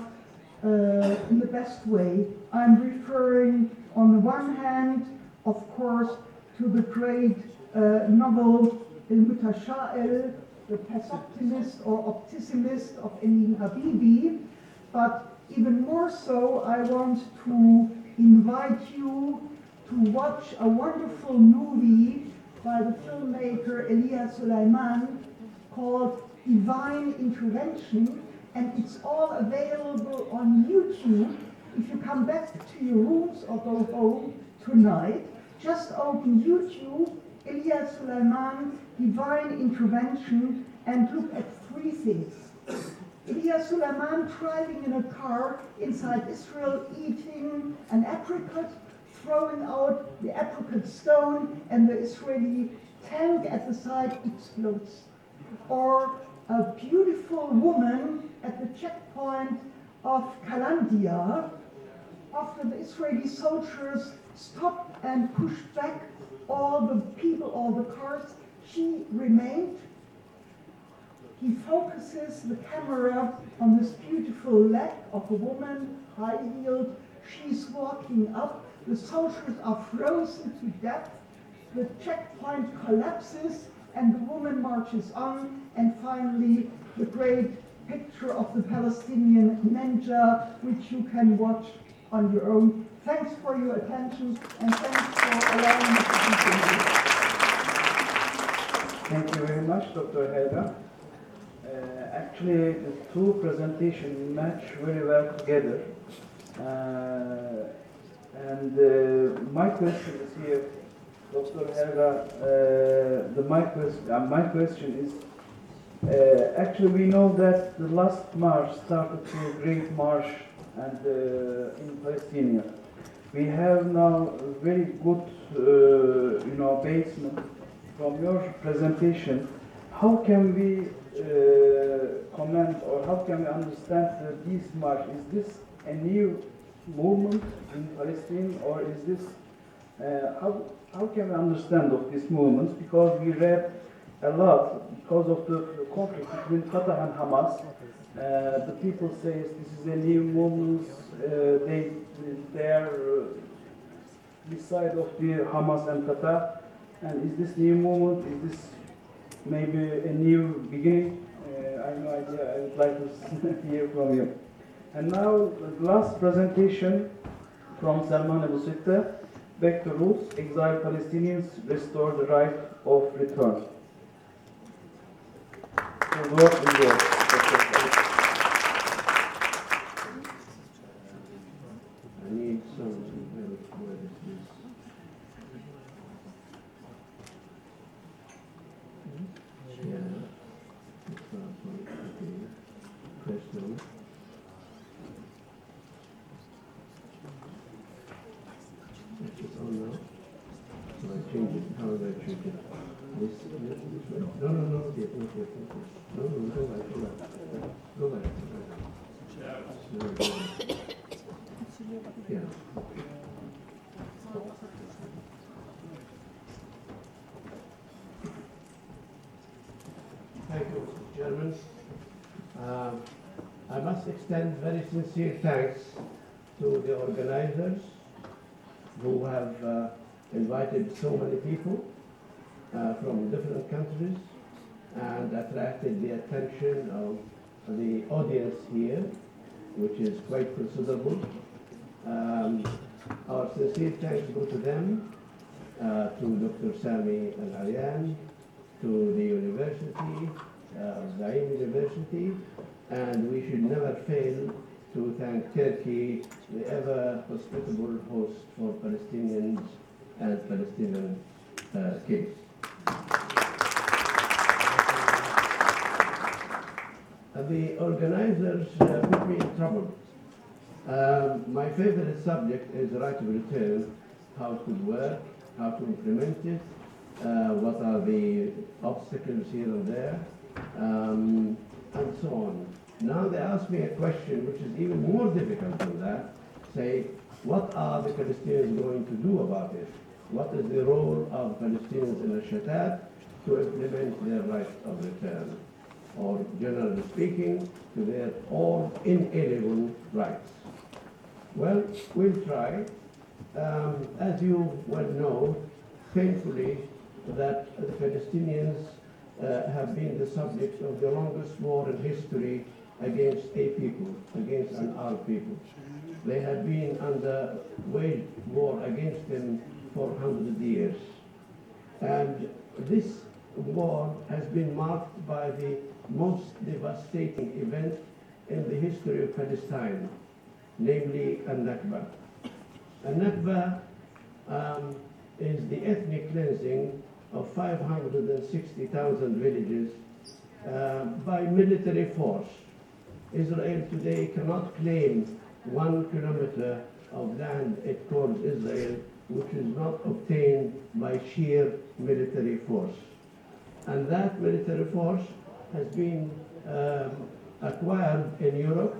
S4: in the best way. I'm referring on the one hand, of course, to the great novel Il-Mutasha'il, the pessimist or optimist of Emin Habibi, but even more so, I want to invite you to watch a wonderful movie by the filmmaker Elia Suleiman called Divine Intervention, and it's all available on YouTube. If you come back to your rooms or go home tonight, just open YouTube, Elia Suleiman, Divine Intervention, and look at three things. Elia Suleiman driving in a car inside Israel, eating an apricot, throwing out the apricot stone, and the Israeli tank at the side explodes. Or a beautiful woman at the checkpoint of Kalandia, after the Israeli soldiers stopped and pushed back all the people, all the cars, she remained. He focuses the camera on this beautiful leg of a woman, high-heeled. She's walking up. The soldiers are frozen to death. The checkpoint collapses, and the woman marches on. And finally, the great picture of the Palestinian ninja, which you can watch on your own. Thanks for your attention, and thanks for allowing me to continue.
S2: Thank you very much, Dr. Helga. Actually, the two presentations match very well together. My question is here, Dr. Helga. My question is, actually we know that the last March started a great march and in Palestine. We have now a very good, basement from your presentation. How can we comment, or how can we understand this march? Is this a new movement in Palestine, or is this how can we understand of this movement? Because we read a lot because of the conflict between Fatah and Hamas. The people say this is a new movement. They are beside of the Hamas and Fatah. And is this new movement? Is this maybe a new beginning I have no idea. I would like to hear from you. And now, the last presentation from Salman Abu Sitta, Back to Roots, Exiled Palestinians Restore the Right of Return. The word is yours.
S5: I need some help. Where is this? Yeah. Question. It's on now. So I change it. How do I change it? This way. No, not yet. No, go back. Go back. Yeah. Thank you, Mr. Chairman. I must extend very sincere thanks to the organizers who have invited so many people from different countries and attracted the attention of the audience here, which is quite considerable. Our sincere thanks go to them, to Dr. Sami Al-Aryan, to the university, Zaim University, and we should never fail to thank Turkey, the ever hospitable host for Palestinians and Palestinian kids. The organizers put me in trouble. My favorite subject is the right of return, how it could work, how to implement it, what are the obstacles here and there, and so on. Now they ask me a question which is even more difficult than that. Say, what are the Palestinians going to do about it? What is the role of Palestinians in the Shatat to implement their right of return? Or generally speaking, to their all inalienable rights. Well, we'll try. As you well know, painfully, that the Palestinians have been the subject of the longest war in history against a people, against an Arab people. They have been under waged war against them for 100 years. And this war has been marked by the most devastating event in the history of Palestine, namely Al-Nakba. Al-Nakba is the ethnic cleansing of 560,000 villages by military force. Israel today cannot claim 1 kilometer of land it calls Israel, which is not obtained by sheer military force. And that military force has been acquired in Europe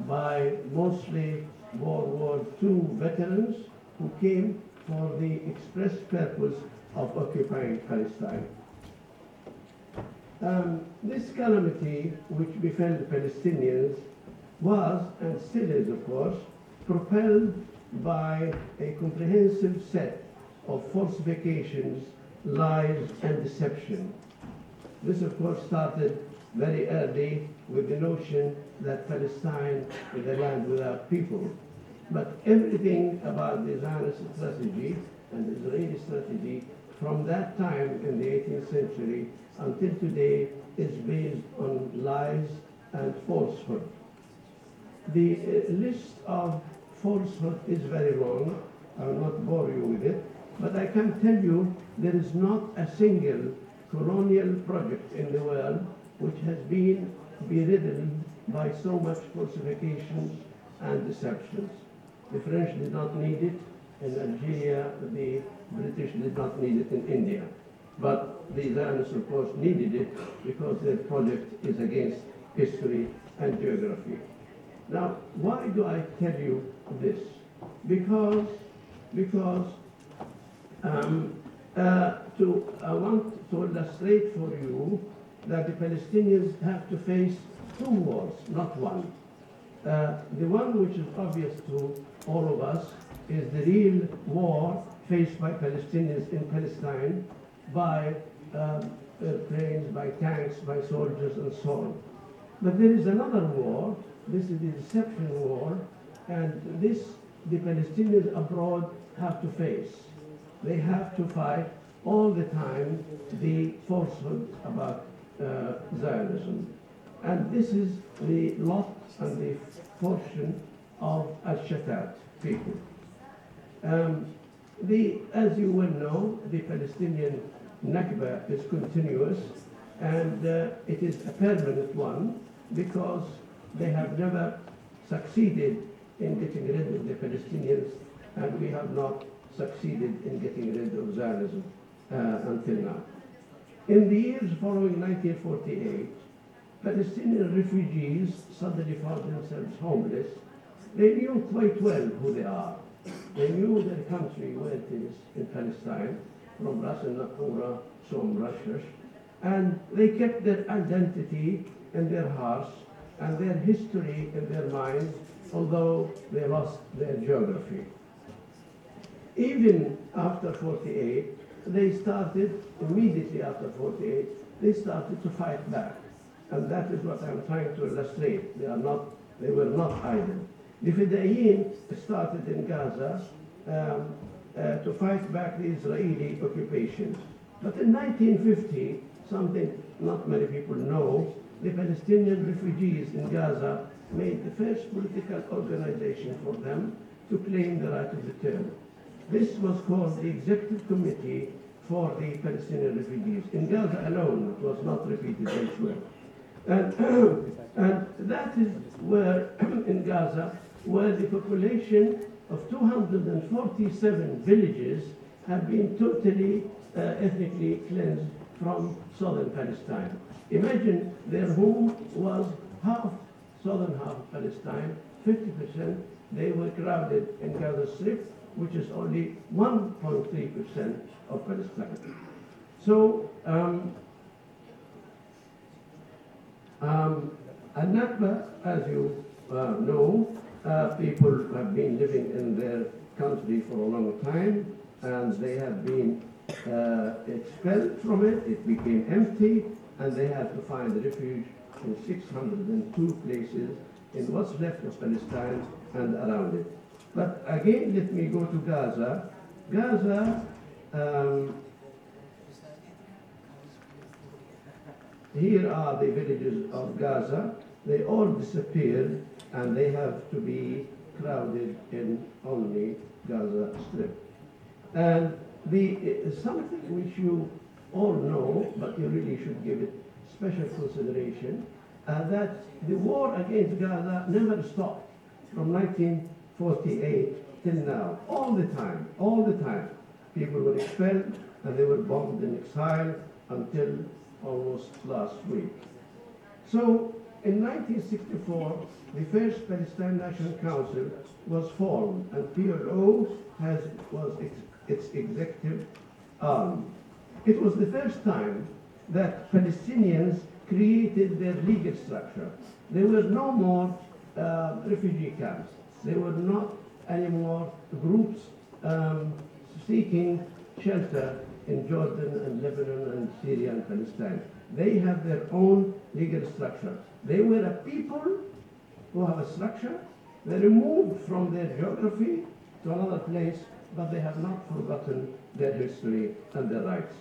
S5: by mostly World War II veterans who came for the express purpose of occupying Palestine. This calamity which befell the Palestinians was, and still is of course, propelled by a comprehensive set of falsifications, lies, and deception. This, of course, started very early with the notion that Palestine is a land without people. But everything about the Zionist strategy and the Israeli strategy from that time in the 18th century until today is based on lies and falsehood. The list of falsehood is very long. I will not bore you with it, but I can tell you there is not a single colonial project in the world which has been beridden by so much falsifications and deceptions. The French did not need it in Algeria, the British did not need it in India. But the Zionists, of course, needed it because their project is against history and geography. Now, why do I tell you this? Because I want to illustrate for you that the Palestinians have to face two wars, not one. The one which is obvious to all of us is the real war faced by Palestinians in Palestine by airplanes, by tanks, by soldiers, and so on. But there is another war, this is the deception war, and this the Palestinians abroad have to face. They have to fight all the time the falsehood about Zionism. And this is the lot and the fortune of Al-Shatat people. As you well know, the Palestinian Nakba is continuous, and it is a permanent one because they have never succeeded in getting rid of the Palestinians, and we have not succeeded in getting rid of Zionism until now. In the years following 1948, Palestinian refugees suddenly found themselves homeless. They knew quite well who they are. They knew their country, where it is in Palestine, from Ras al-Naqura, Som Rashash, and they kept their identity in their hearts and their history in their minds, although they lost their geography. Even after 48, they started, immediately after 48, they started to fight back. And that is what I'm trying to illustrate. They were not idle. The Fedayeen started in Gaza to fight back the Israeli occupation. But in 1950, something not many people know, the Palestinian refugees in Gaza made the first political organization for them to claim the right of return. This was called the Executive Committee for the Palestinian refugees. In Gaza alone, it was not repeated elsewhere. And that is where, in Gaza, where the population of 247 villages have been totally ethnically cleansed from southern Palestine. Imagine their home was half, southern half of Palestine, 50%. They were crowded in Gaza Strip, which is only 1.3% of Palestine. So, Al-Nakba, as you know, people have been living in their country for a long time, and they have been expelled from it. It became empty, and they had to find refuge in 602 places in what's left of Palestine and around it. But again, let me go to Gaza. Gaza, here are the villages of Gaza. They all disappeared, and they have to be crowded in only Gaza Strip. And something which you all know, but you really should give it special consideration, that the war against Gaza never stopped from 1948 till now. All the time. People were expelled, and they were bombed in exile until almost last week. So, in 1964, the first Palestine National Council was formed, and PLO was its executive arm. It was the first time that Palestinians created their legal structure. There were no more refugee camps. There were not anymore groups seeking shelter in Jordan and Lebanon and Syria and Palestine. They have their own legal structure. They were a people who have a structure. They removed from their geography to another place, but they have not forgotten their history and their rights.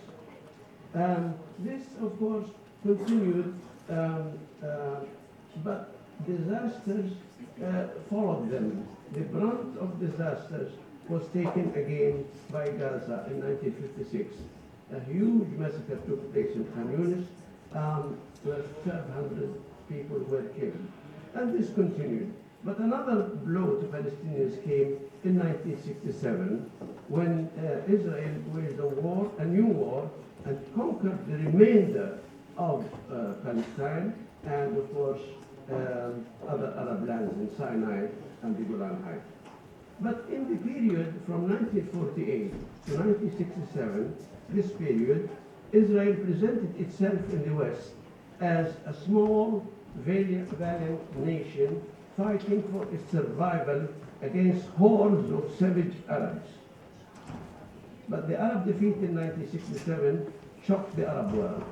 S5: This, of course, continued, but disasters followed them. The brunt of disasters was taken again by Gaza in 1956. A huge massacre took place in Khan Yunis, where 1,200 people were killed. And this continued. But another blow to Palestinians came in 1967, when Israel waged a new war, and conquered the remainder of Palestine, and of course other Arab lands in Sinai and the Golan Heights. But in the period from 1948 to 1967, this period, Israel presented itself in the West as a small, valiant nation fighting for its survival against hordes of savage Arabs. But the Arab defeat in 1967 shocked the Arab world.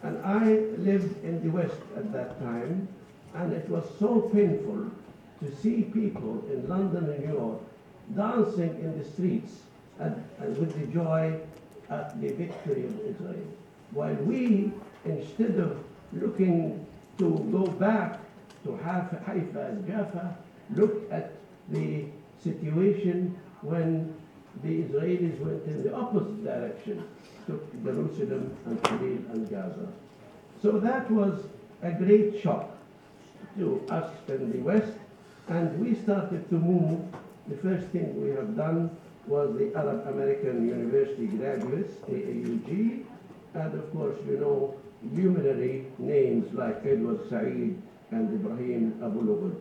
S5: And I lived in the West at that time, and it was so painful to see people in London and New York dancing in the streets and with the joy at the victory of Israel. While we, instead of looking to go back to Haifa and Jaffa, look at the situation when the Israelis went in the opposite direction, to Jerusalem and Khalil and Gaza. So that was a great shock to us in the West, and we started to move. The first thing we have done was the Arab American University graduates, AAUG, and of course, you know, luminary names like Edward Said and Ibrahim Abu Lughod.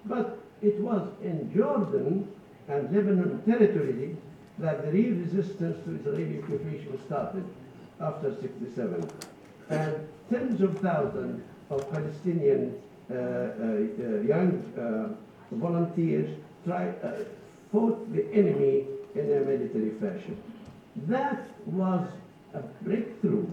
S5: But it was in Jordan and Lebanon territory that the real resistance to Israeli occupation started after '67. And tens of thousands of Palestinian young volunteers fought the enemy in a military fashion. That was a breakthrough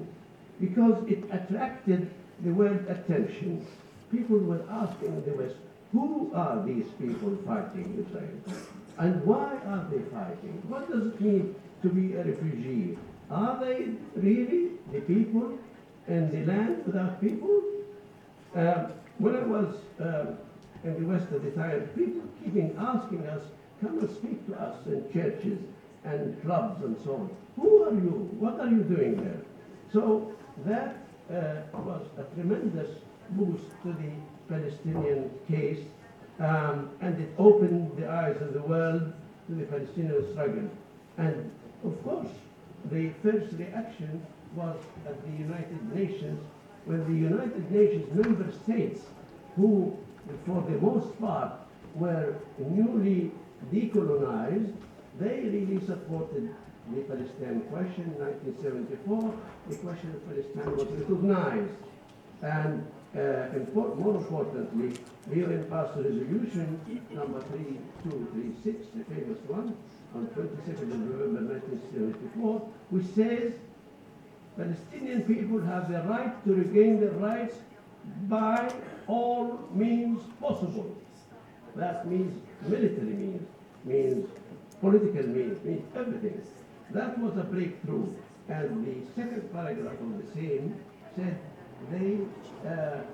S5: because it attracted the world attention. People were asking in the West, who are these people fighting Israel? And why are they fighting? What does it mean to be a refugee? Are they really the people in the land without people? When I was in the West at the time, people keeping asking us, come and speak to us in churches and clubs and so on. Who are you? What are you doing there? So that was a tremendous boost to the Palestinian case, and it opened the eyes of the world to the Palestinian struggle. And of course, the first reaction was at the United Nations, when the United Nations member states, who for the most part were newly decolonized, they really supported the Palestinian question. In 1974, the question of Palestine was recognized. And more importantly, the UN passed a resolution number 3236, the famous one, on 22nd of November 1974, which says Palestinian people have the right to regain their rights by all means possible. That means military means political means everything. That was a breakthrough. And the second paragraph of the same said they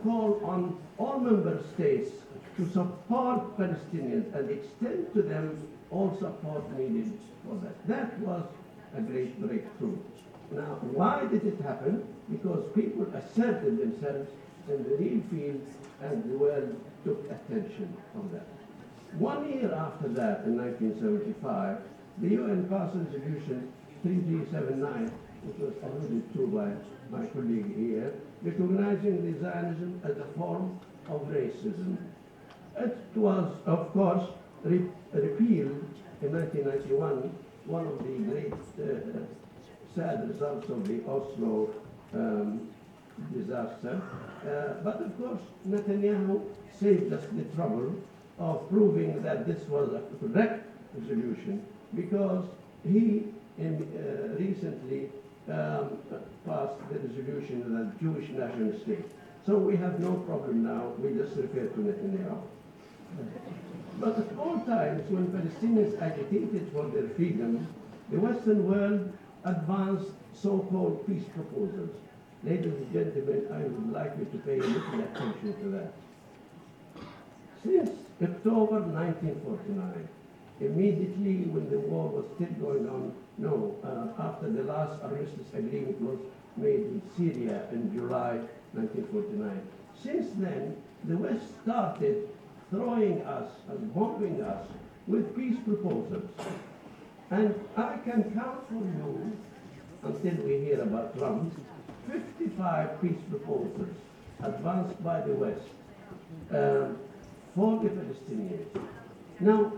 S5: call on all member states to support Palestinians and extend to them all support needed for that. That was a great breakthrough. Now, why did it happen? Because people asserted themselves in the real field and the world took attention of that. 1 year after that, in 1975, the UN passed resolution 3379, which was alluded to by my colleague here, recognizing the Zionism as a form of racism. It was, of course, repealed in 1991, one of the great sad results of the Oslo disaster. But of course, Netanyahu saved us the trouble of proving that this was a correct resolution, because he recently passed the resolution of the Jewish national state. So we have no problem now, we just refer to Netanyahu. But at all times, when Palestinians agitated for their freedom, the Western world advanced so-called peace proposals. Ladies and gentlemen, I would like you to pay a little attention to that. Since October 1949, immediately when the war was still going on, after the last armistice agreement was made with Syria in July 1949. Since then, the West started throwing us and bombing us with peace proposals. And I can count for you, until we hear about Trump, 55 peace proposals advanced by the West for the Palestinians. Now,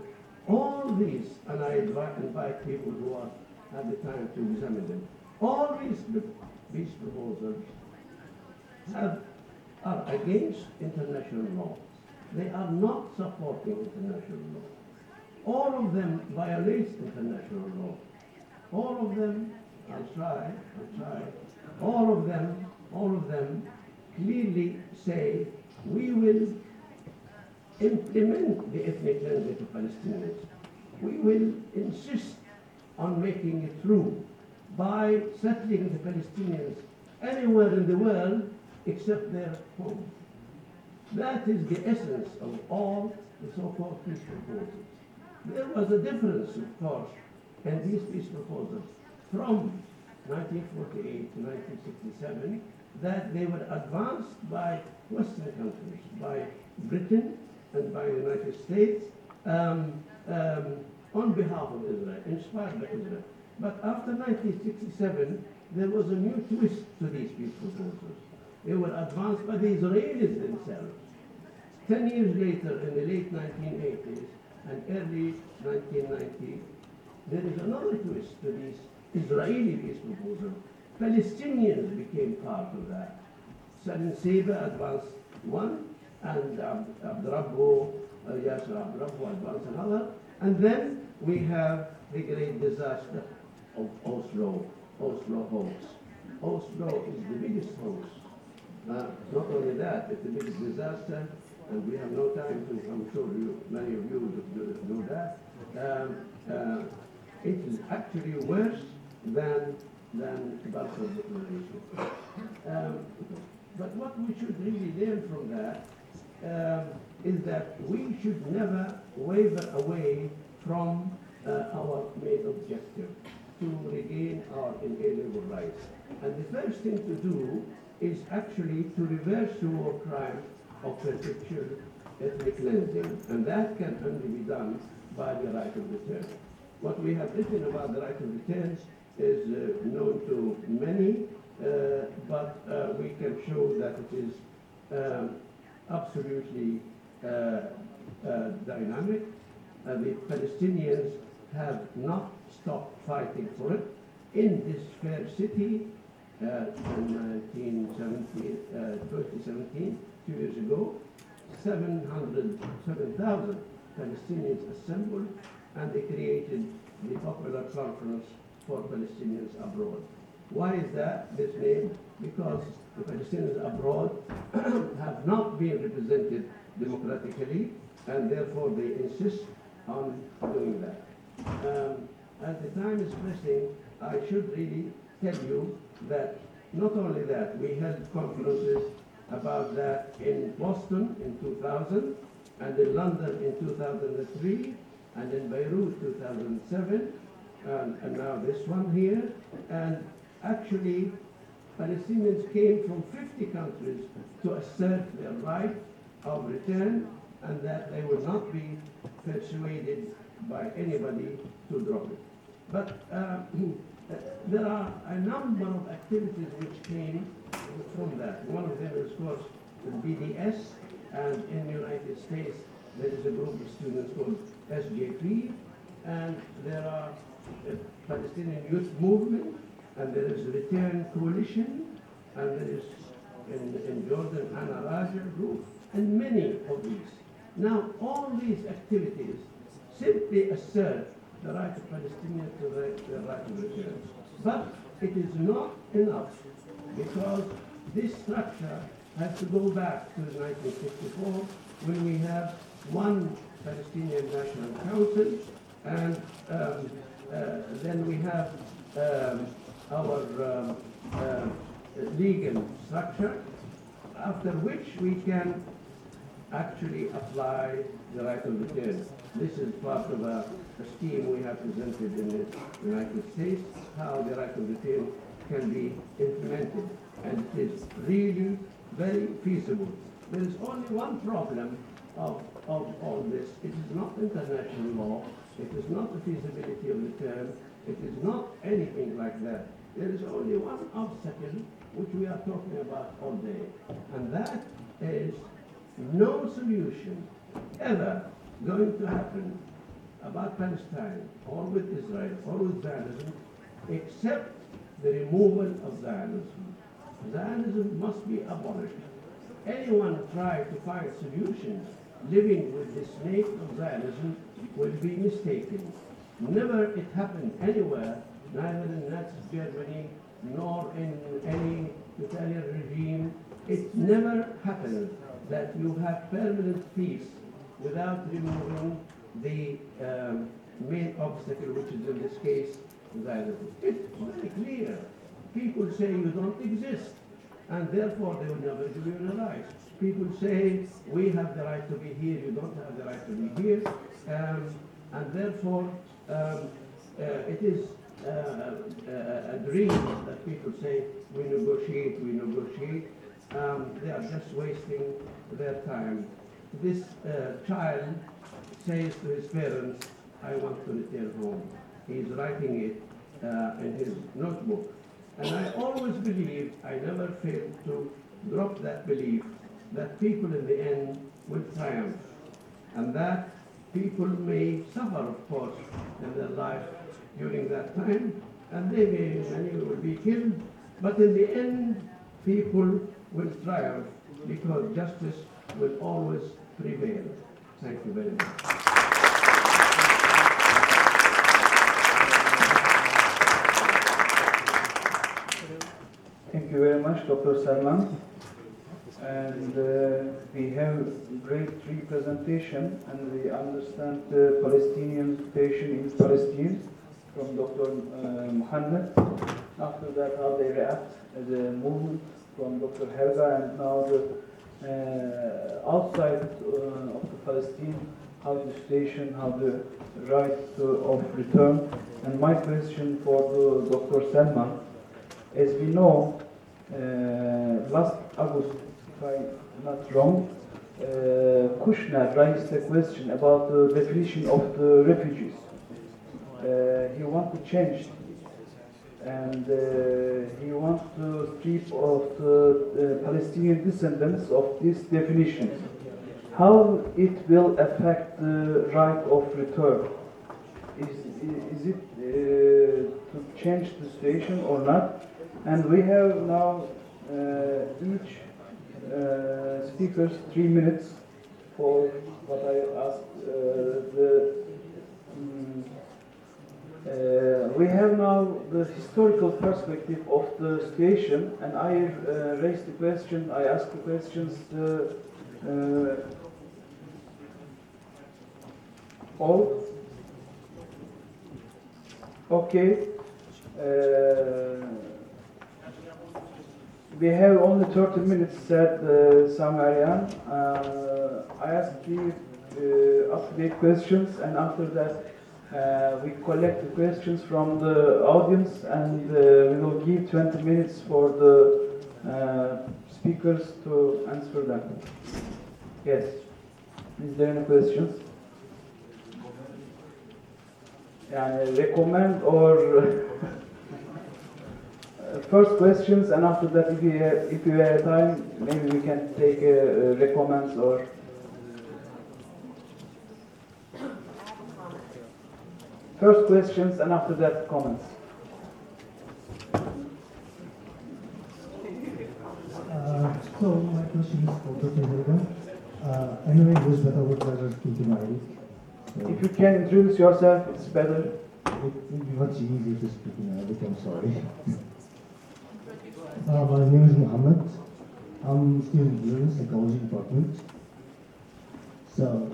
S5: all these, and I invite people who have the time to examine them, all these peace proposals are against international law. They are not supporting international law. All of them violate international law. All of them, I'll try, all of them all of them clearly say, we will implement the ethnic cleansing of Palestinians. We will insist on making it through by settling the Palestinians anywhere in the world except their home. That is the essence of all the so-called peace proposals. There was a difference, of course, in these peace proposals from 1948 to 1967, that they were advanced by Western countries, by Britain and by the United States, on behalf of Israel, inspired by Israel. But after 1967, there was a new twist to these peace proposals. They were advanced by the Israelis themselves. 10 years later, in the late 1980s and early 1990s, there is another twist to these Israeli peace proposals. Palestinians became part of that. CIGA advanced one, and Yasser Abdurabbu advanced another. And then we have the great disaster of Oslo hoax. Oslo is the biggest hoax. Not only that, it's the biggest disaster, and we have no time to, I'm sure many of you know that. It is actually worse than the Balfour Declaration. But what we should really learn from that is that we should never waver away from our main objective, to regain our inalienable rights. And the first thing to do is actually to reverse the war crime of perpetual ethnic cleansing, and that can only be done by the right of return. What we have written about the right of return is known to many, but we can show that it is absolutely dynamic. The Palestinians have not stopped fighting for it. In this fair city, in 2017, 2 years ago, 7,000 Palestinians assembled, and they created the Popular Conference for Palestinians Abroad. Why is that, this name? Because the Palestinians abroad have not been represented democratically, and therefore they insist on doing that. As the time is pressing, I should really tell you that not only that, we held conferences about that in Boston in 2000, and in London in 2003, and in Beirut 2007, and now this one here. And actually, Palestinians came from 50 countries to assert their right of return, and that they will not be persuaded by anybody to drop it. But there are a number of activities which came from that. One of them is, of course, the BDS, and in the United States there is a group of students called SJP, and there are Palestinian Youth Movement, and there is Return Coalition, and there is in Jordan Anna Raja group, and many of these. Now, all these activities simply assert the right of Palestinians to the right of return. But it is not enough, because this structure has to go back to 1964, when we have one Palestinian National Council, and then we have our legal structure, after which we can actually apply the right of return. This is part of a scheme we have presented in the United States, how the right of return can be implemented. And it is really very feasible. There is only one problem of all this. It is not international law. It is not the feasibility of return. It is not anything like that. There is only one obstacle which we are talking about all day, and that is no solution ever going to happen about Palestine or with Israel or with Zionism except the removal of Zionism. Zionism must be abolished. Anyone try to find solutions living with the snake of Zionism will be mistaken. Never it happened anywhere, neither in Nazi Germany nor in any totalitarian it never happens that you have permanent peace without removing the main obstacle, which is in this case Zionism. It's very clear. People say you don't exist, and therefore they will never give you a right. People say we have the right to be here, you don't have the right to be here, and therefore it is a dream that people say we negotiate, we negotiate. They are just wasting their time. This child says to his parents, I want to return home. He is writing it in his notebook. And I always believe, I never fail to drop that belief, that people in the end will triumph. And that people may suffer, of course, in their life during that time, and many will be killed, but in the end, people will triumph because justice will always prevail. Thank you very much.
S2: Thank you very much, Dr. Salman. And we have great representation, and we understand the Palestinian situation in Palestine from Dr. Mohanad. After that, how they react as a movement from Dr. Helga, and now the outside of the Palestine, how the situation, how the right of return. And my question for Dr. Salman, as we know, last August, if I'm not wrong, Kushner raised a question about the definition of the refugees. He wants to change, and he wants to strip of the Palestinian descendants of this definition. How it will affect the right of return? Is it to change the situation or not? And we have now each speakers 3 minutes for what I asked. We have now the historical perspective of the situation, and I raised the question, I asked the questions all. Okay. We have only 30 minutes, said Samarian. I asked you up-to-date questions, and after that we collect the questions from the audience, and we will give 20 minutes for the speakers to answer them. Yes. Is there any questions? Recommend or first questions, and after that, if you have time, maybe we can take recommends or. First questions, and after that, comments.
S6: So my question is for Dr. Helga. Anyway, it was better with pleasure speaking Arabic. So
S2: If you can introduce yourself, it's better.
S6: it would be much easier to speak in Arabic, I'm sorry. My name is Mohanad. I'm a student here in the psychology department. So,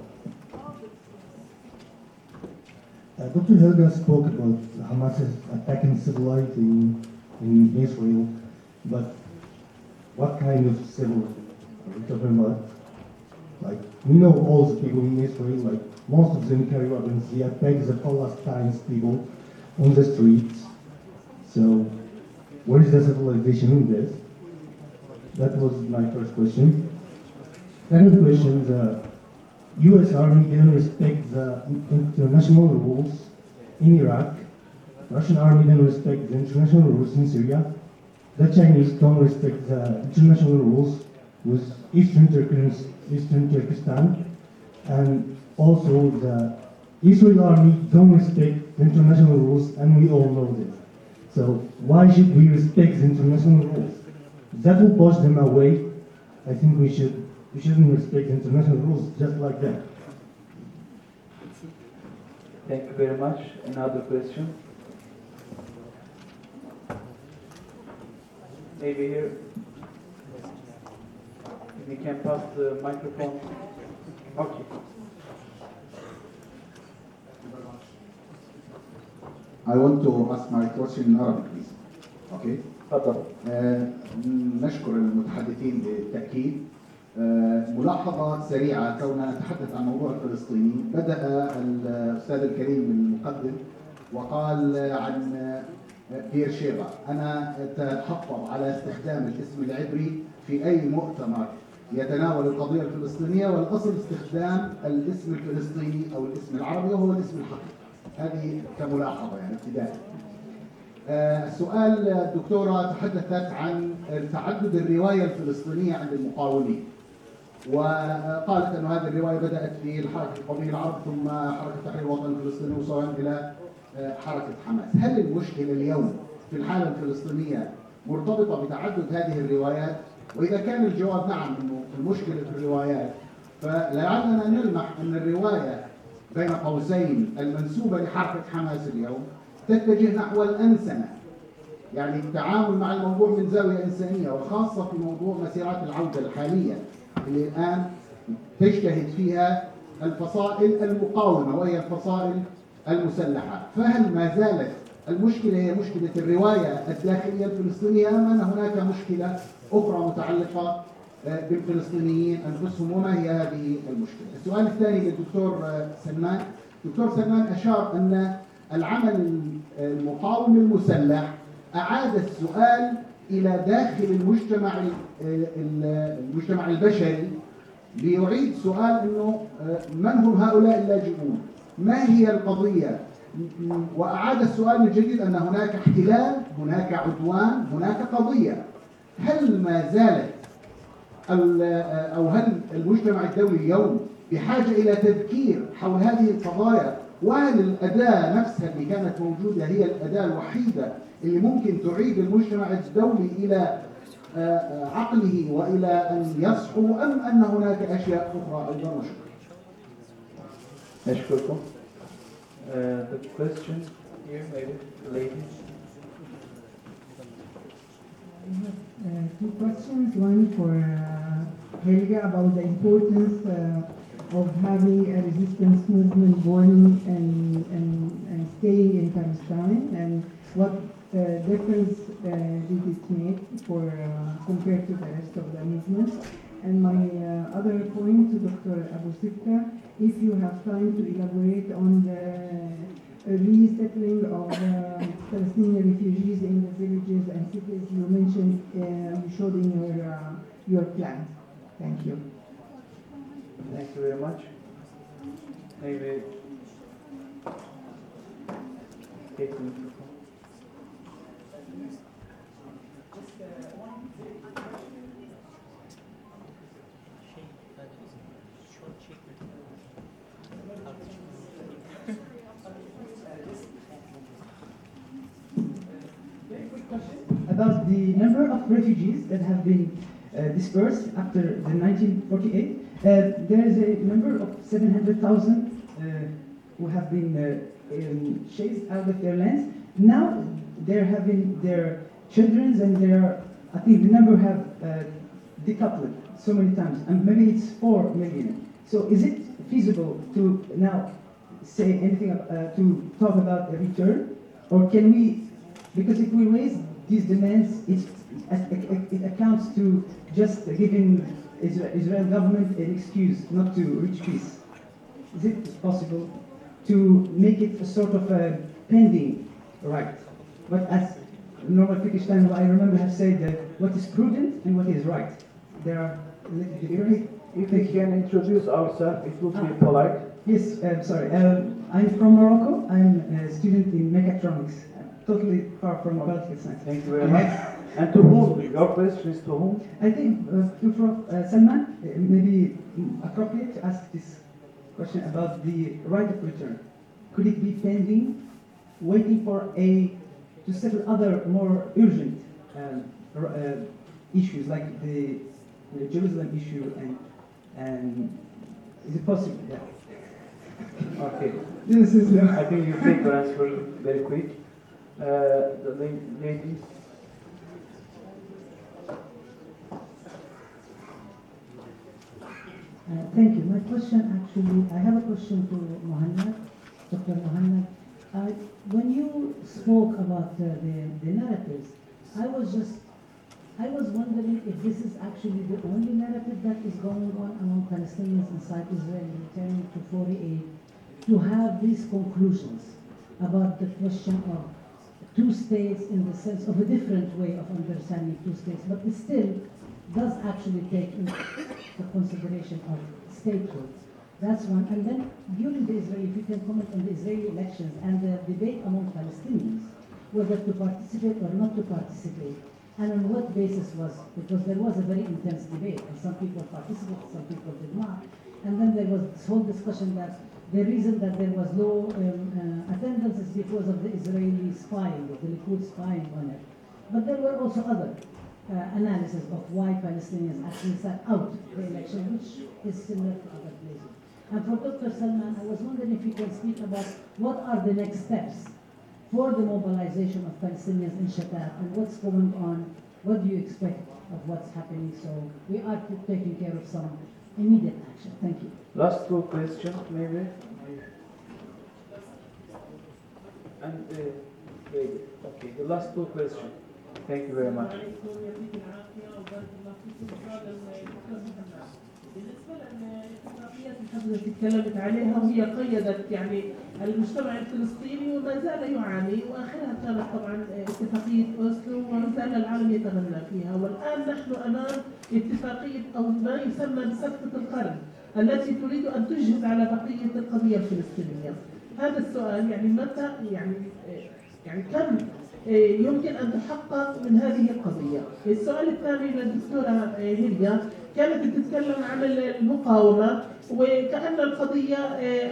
S6: Dr. Helga spoke about Hamas attacking civility in Israel, but what kind of civil are we talking about? Like, we know all the people in Israel, like, most of them carry weapons. They attack the Palestinian people on the streets. So, where is the civilization in this? That was my first question. Second question, the U.S. Army didn't respect the international rules in Iraq. Russian Army didn't respect the international rules in Syria. The Chinese don't respect the international rules with Eastern Turkestan. And also the Israel Army don't respect the international rules, and we all know this. So why should we respect the international rules? That will push them away. I think we shouldn't respect the international rules just like that.
S2: Thank you very much. Another question? Maybe here. we can pass the microphone. Okay.
S7: I want to ask my question in Arabic, please. Okay.
S2: تفضل.
S7: نشكر المتحدثين بالتأكيد. ملاحظة سريعة كوننا نتحدث عن موضوع الفلسطيني. بدأ الأستاذ الكريم المقدم وقال عن بيرشيبا. أنا أتحفظ على استخدام الاسم العبري في أي مؤتمر يتناول القضية الفلسطينية، والأصل استخدام الاسم الفلسطيني أو الاسم العربي وهو الاسم الحقيقي. هذه كملاحظة يعني ابتداء. السؤال الدكتورة تحدثت عن تعدد الرواية الفلسطينية عند المقاومين، وقالت أن هذه الرواية بدأت في الحركة القومية العرب ثم حركة تحرير الوطن الفلسطيني وصولا إلى حركة حماس. هل المشكلة اليوم في الحالة الفلسطينية مرتبطة بتعدد هذه الروايات؟ وإذا كان الجواب نعم أنه المشكلة في الروايات، فلعلنا نلمح أن الرواية بين قوسين المنسوبة لحركة حماس اليوم تتجه نحو الأنسنة، يعني التعامل مع الموضوع من زاوية إنسانية، وخاصة في موضوع مسيرات العودة الحالية اللي الآن تجتهد فيها الفصائل المقاومة وهي الفصائل المسلحة. فهل ما زالت المشكلة هي مشكلة الرواية الداخلية الفلسطينية أم أن هناك مشكلة أخرى متعلقة بالفلسطينيين أنفسهم، وما هي هذه المشكلة؟ السؤال الثاني للدكتور سلمان. دكتور سلمان أشار أن العمل المقاوم المسلح أعاد السؤال إلى داخل المجتمع البشري ليعيد سؤال أنه من هم هؤلاء اللاجئون؟ ما هي القضية؟ وأعاد السؤال من جديد أن هناك احتلال، هناك عدوان، هناك قضية. هل ما زالت أو هل المجتمع الدولي اليوم بحاجة إلى تذكير حول هذه القضايا؟ وهل الأداة نفسها اللي كانت موجودة هي الأداة الوحيدة اللي ممكن تعيد المجتمع الدولي إلى عقله وإلى أن يصحو، أم أن هناك أشياء أخرى أيضا؟ وشكرا.
S2: أشكركم. The question here, maybe, ladies.
S8: I have two questions. One for Helga about the importance of having a resistance movement born and staying in Palestine, and what difference did it make for compared to the rest of the movement? And my other point to Dr. Abu Sitta, if you have time to elaborate on the resettling of Palestinian refugees in the villages and cities you mentioned, you showed in your plan. Thank you.
S2: Thank you very much. Maybe take the microphone.
S9: About the number of refugees that have been dispersed after the 1948. There is a number of 700,000 who have been chased out of their lands. Now they're having their children, and I think the number have decoupled so many times, and maybe it's 4 million. So is it feasible to now say anything to talk about a return, or can we? Because if we raise these demands, it accounts to just giving Israel government an excuse not to reach peace. Is it possible to make it a sort of a pending right? But as Norbert Wittgenstein, I remember, have said that what is prudent and what is right, there are a little different.
S2: If we can introduce ourselves, it would be polite.
S9: Yes, sorry. I'm from Morocco. I'm a student in mechatronics. Totally far from political science.
S2: Thank you very much. And to whom? Your question is to whom?
S9: I think to Salman, maybe appropriate to ask this question about the right of return. Could it be pending, waiting for to settle other more urgent issues like the Jerusalem issue, and is it possible? Yeah.
S2: Okay.
S9: This is.
S2: I think you take your answer very quick. The ladies.
S10: Thank you. My question actually, I have a question to Mohanad, Dr. Mohanad. When you spoke about the narratives, I was wondering if this is actually the only narrative that is going on among Palestinians inside Israel returning to 48, to have these conclusions about the question of two states in the sense of a different way of understanding two states, but it still does actually take into consideration of statehood. That's one. And then during the Israeli, if you can comment on the Israeli elections and the debate among Palestinians, whether to participate or not to participate, and on what basis was, because there was a very intense debate, and some people participated, some people did not. And then there was this whole discussion that the reason that there was low attendance is because of the Israeli spying, the Likud spying on it. But there were also other analysis of why Palestinians actually sat out the election, which is similar to other places. And for Dr. Salman, I was wondering if you can speak about what are the next steps for the mobilization of Palestinians in Shatat and what's going on, what do you expect of what's happening, so we are taking care of some immediate action. Thank you.
S2: Last two questions, maybe. And okay, the last two questions. Thank you very much.
S11: بالنسبه للاتفاقيات اللي حضرتك تكلمت عليها وهي قيدت يعني المجتمع الفلسطيني وما زال يعاني، واخرها كانت طبعا اتفاقيه اوسلو وما زال العالم يتغنى فيها، والان نحن امام اتفاقيه او ما يسمى بصفقه القرن التي تريد ان تجهز على بقيه القضيه الفلسطينية. هذا السؤال يعني متى يعني كم يمكن أن تحقق من هذه القضية؟ السؤال الثاني للدكتورة هيلغا، كانت تتكلم عن المقاومة وكأن القضية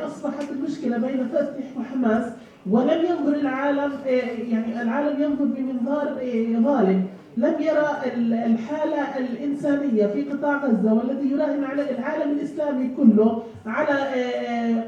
S11: أصبحت المشكلة بين فتح وحماس، ولم ينظر العالم يعني العالم ينظر بمنظار ظالم، لم يرى الحالة الإنسانية في قطاع غزة والذي يراهن على العالم الإسلامي كله على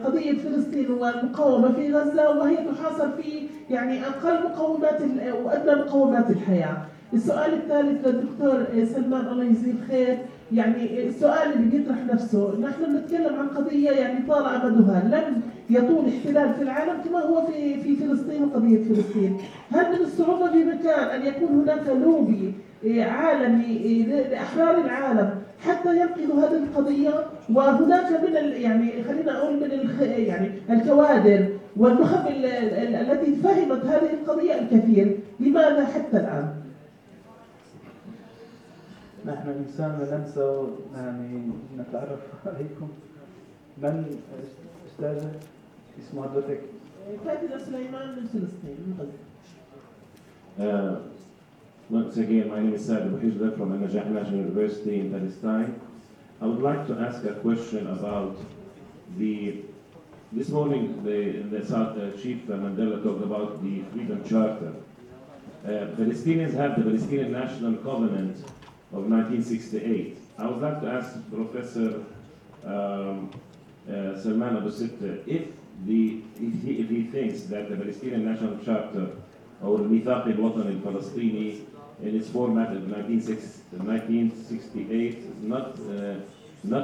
S11: قضية فلسطين والمقاومة في غزة، وهي تحاصر في يعني أقل مقومات وأدنى مقومات الحياة. السؤال الثالث للدكتور سلمان الله يجزيه الخير، يعني السؤال اللي بيطرح نفسه، نحن بنتكلم عن قضية يعني طال أمدها، لم يطول احتلال في العالم كما هو في فلسطين وقضية فلسطين. هل من الصعوبة بمكان أن يكون هناك لوبي عالمي لأحرار العالم حتى ينقذوا هذه القضية، وهناك من يعني خلينا أقول من يعني الكوادر والنخب التي فهمت هذه القضية الكثير، لماذا حتى الآن؟
S2: نحن إنسان لا ننسى يعني نتعرف عليكم. من أستاذة اسم حضرتك؟
S11: فاتنة سليمان من فلسطين من غزة.
S12: Once again, my name is Saad Bouhijda from Al-Najah National University in Palestine. I would like to ask a question about this morning the Chief Mandela talked about the Freedom Charter. Palestinians have the Palestinian National Covenant of 1968. I would like to ask Professor Salman Abu Sitta if he thinks that the Palestinian National Charter or الميثاق الوطني الفلسطيني in its format of 1968, not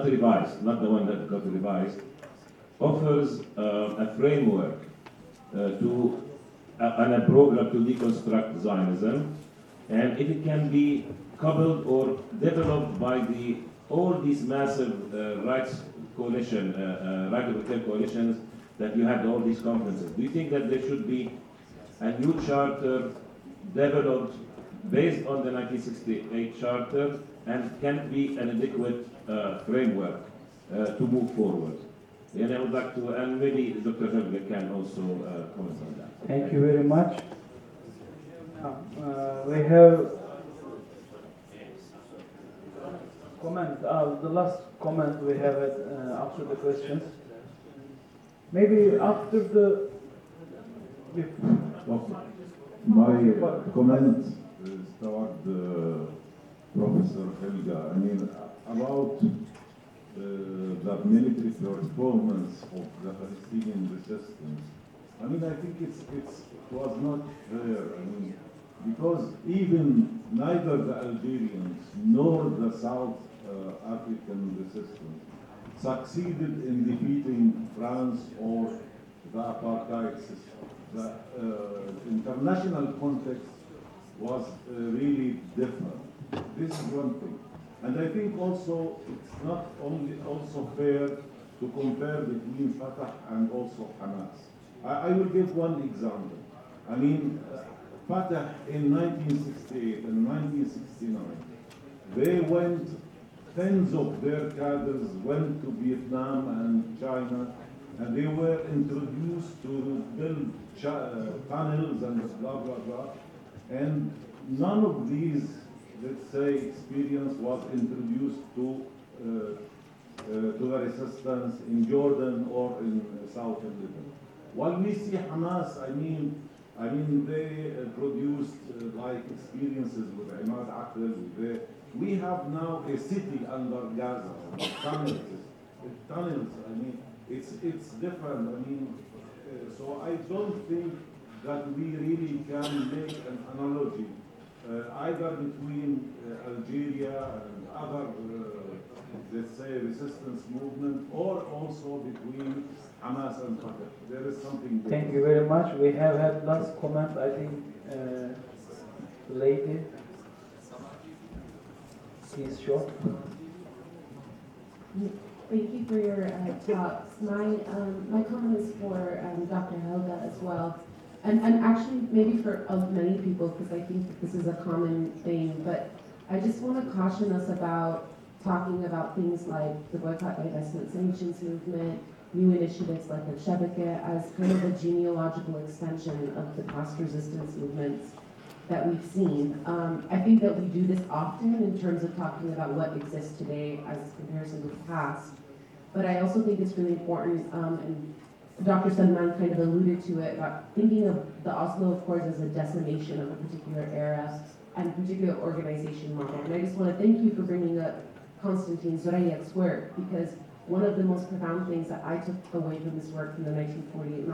S12: revised, not the one that got revised, offers a framework and a program to deconstruct Zionism, and if it can be coupled or developed by all these massive rights coalition, right of return coalitions that you had all these conferences. Do you think that there should be a new charter developed based on the 1968 charter, and can it be an adequate framework to move forward? And I would like to, and maybe Dr. Helga can also comment on that.
S2: Thank you very much. We have comment. The last comment we have after the questions. Maybe after the.
S13: My comment is toward Professor Helga. I mean, about the military performance of the Palestinian resistance. I mean, I think it was not fair. I mean, because even neither the Algerians nor the South African resistance succeeded in defeating France or the apartheid system. The international context was really different. This is one thing. And I think also it's not only also fair to compare between Fatah and also Hamas. I will give one example. I mean, Fatah in 1968 and 1969, they went, tens of their cadres went to Vietnam and China, and they were introduced to build tunnels and blah, blah, blah. And none of these, let's say, experience was introduced to the resistance in Jordan or in southern Lebanon. While we see Hamas, I mean they produced like experiences with Imad Aql. We have now a city under Gaza, tunnels. I mean, it's different. I mean, so I don't think that we really can make an analogy either between Algeria and other, let's say, resistance movement, or also between Hamas and Fatah. There is something different.
S2: Thank you very much. We have had last comment, I think, lady. Please, short.
S14: Thank you for your talks. My comment is for Dr. Helga as well. And actually, maybe for many people, because I think that this is a common thing, but I just want to caution us about talking about things like the boycott, divestment, sanctions movement, new initiatives like the CIGA as kind of a genealogical extension of the past resistance movements that we've seen. I think that we do this often in terms of talking about what exists today as a comparison to the past. But I also think it's really important, and Dr. Salman kind of alluded to it, about thinking of the Oslo Accords as a decimation of a particular era and particular organization model. And I just want to thank you for bringing up Konstantin Zurayev's work, because one of the most profound things that I took away from this work from the 1948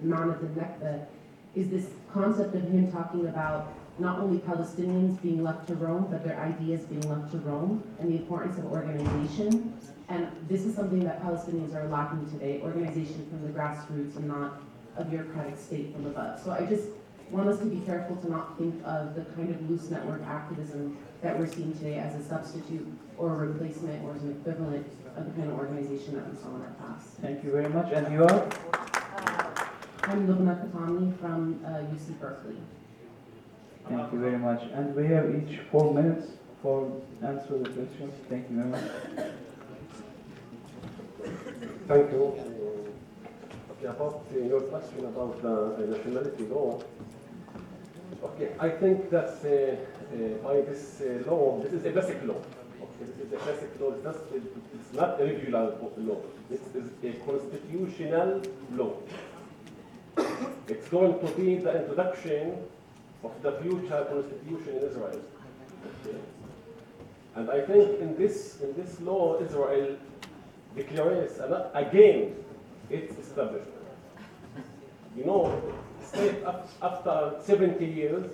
S14: Mohanad and Necmettin is this concept of him talking about not only Palestinians being left to roam, but their ideas being left to roam, and the importance of organization. And this is something that Palestinians are lacking today, organization from the grassroots and not a bureaucratic state from above. So I just want us to be careful to not think of the kind of loose network activism that we're seeing today as a substitute or a replacement or as an equivalent of the kind of organization that we saw in our past.
S2: Thank you very much. And you are?
S14: I'm Necmettin from UC Berkeley.
S2: Thank you very much. And we have each 4 minutes for answer the questions. Thank you very much.
S15: Thank you. Okay, about your question about the nationality law. Okay, I think that by this law, this is a basic law. Okay, this is a basic law. It's not a regular law. This is a constitutional law. It's going to be the introduction of the future constitution in Israel. Okay. And I think in this law, Israel declares again its establishment. You know, state after 70 years,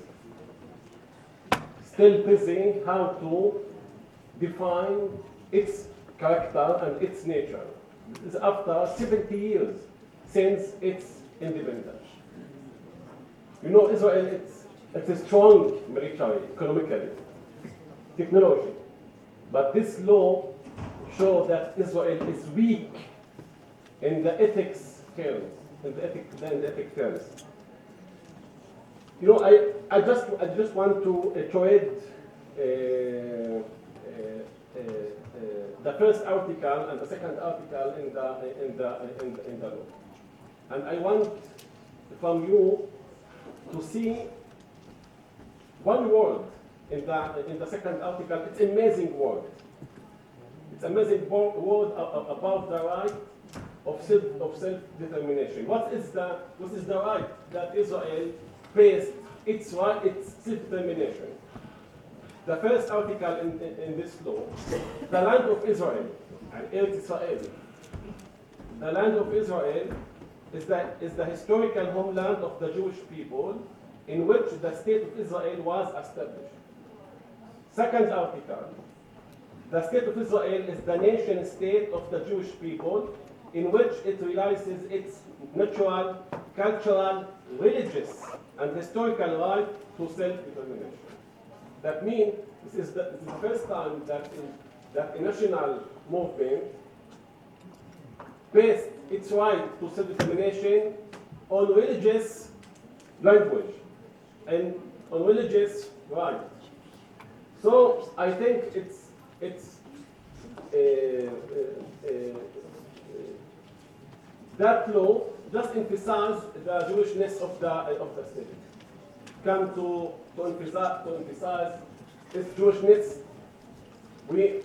S15: still busy how to define its character and its nature. This is after 70 years since its independence. You know, Israel, it's a strong military, economically, technology. But this law shows that Israel is weak in the ethics terms, in the ethic terms. You know, I just want to trade the first article and the second article in the law, and I want from you to see one word in the second article. It's an amazing word. It's an amazing word about the right of self-determination. What is the right that Israel faced its self-determination? The first article in this law, the land of Israel, and Eretz Israel. The land of Israel is the historical homeland of the Jewish people, in which the state of Israel was established. Second article, the state of Israel is the nation state of the Jewish people, in which it realizes its natural, cultural, religious, and historical right to self-determination. That means this is the first time that a national movement based its right to self-determination on religious language and on religious right. So I think that law just emphasizes the Jewishness of the state. Come to emphasize its Jewishness. We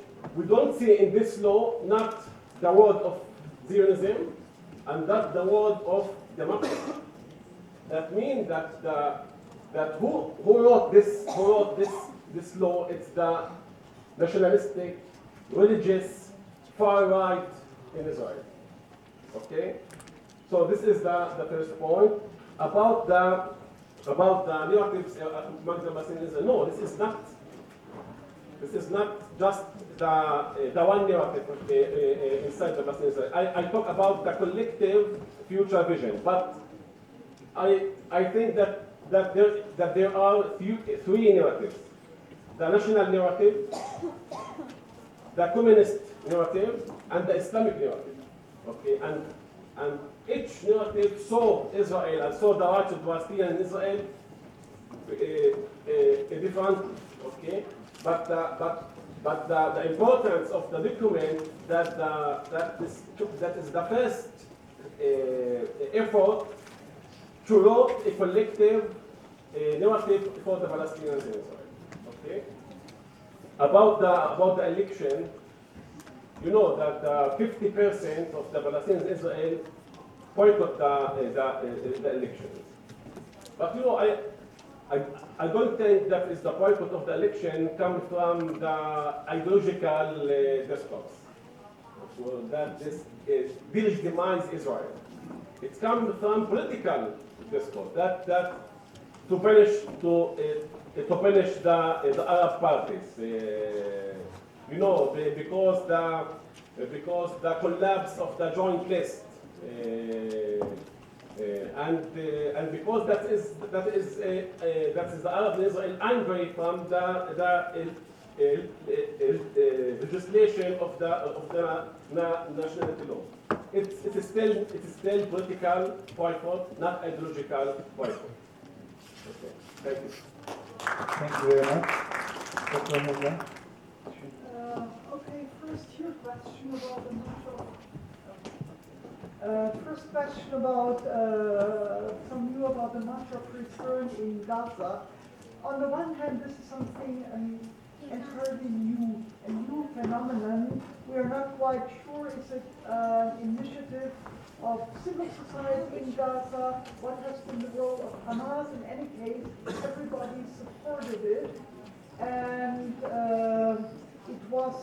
S15: don't see in this law not the word of Zionism and not the word of democracy. That means that who wrote this law? It's the nationalistic, religious, far right in Israel. Okay, so this is the first point about the narratives among the Palestinians. No, this is not just the one narrative inside the Palestinians. I talk about the collective future vision, but I think that there are three narratives: the national narrative, the communist narrative, and the Islamic narrative. Okay, and each narrative saw Israel and saw the rights of Palestinians in Israel differently. Okay, but the importance of the document that is the first effort to write a collective narrative for the Palestinians in Israel. Okay, about the election. You know that 50% of the Palestinians in Israel boycott the elections. But you know, I don't think that is the boycott of the election comes from the ideological discourse. So that this delegitimize Israel. It comes from political discourse. That to punish the Arab parties. You know, because the collapse of the joint list, and because that is the Arab Israel angry from the legislation of the nationality law. It's still political boycott, not ideological boycott. Okay, thank you.
S2: Thank you very much. Dr. Helga.
S4: Okay, first your question about the natural. First question about from you about the march of return in Gaza. On the one hand, this is something entirely new, a new phenomenon. We are not quite sure is it an initiative of civil society in Gaza. What has been the role of Hamas? In any case, everybody supported it, and it was,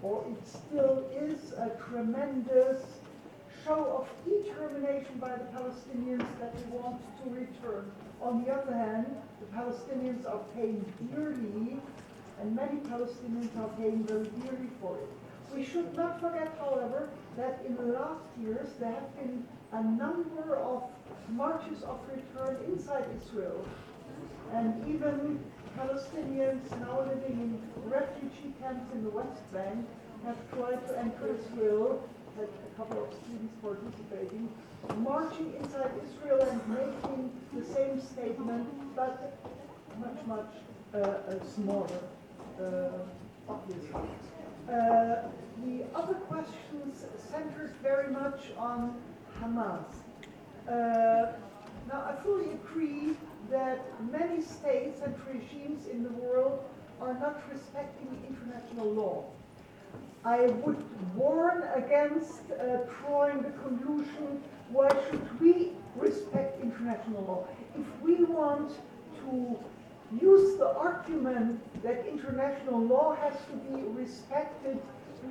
S4: or it still is, a tremendous show of determination by the Palestinians that they want to return. On the other hand, the Palestinians are paying dearly, and many Palestinians are paying very dearly for it. We should not forget, however, that in the last years there have been a number of marches of return inside Israel, and even Palestinians now living in refugee camps in the West Bank have tried to enter Israel, had a couple of students participating, marching inside Israel and making the same statement, but much smaller, obviously. The other questions centered very much on Hamas. Now, I fully agree that many states and regimes in the world are not respecting international law. I would warn against drawing the conclusion, why should we respect international law? If we want to use the argument that international law has to be respected,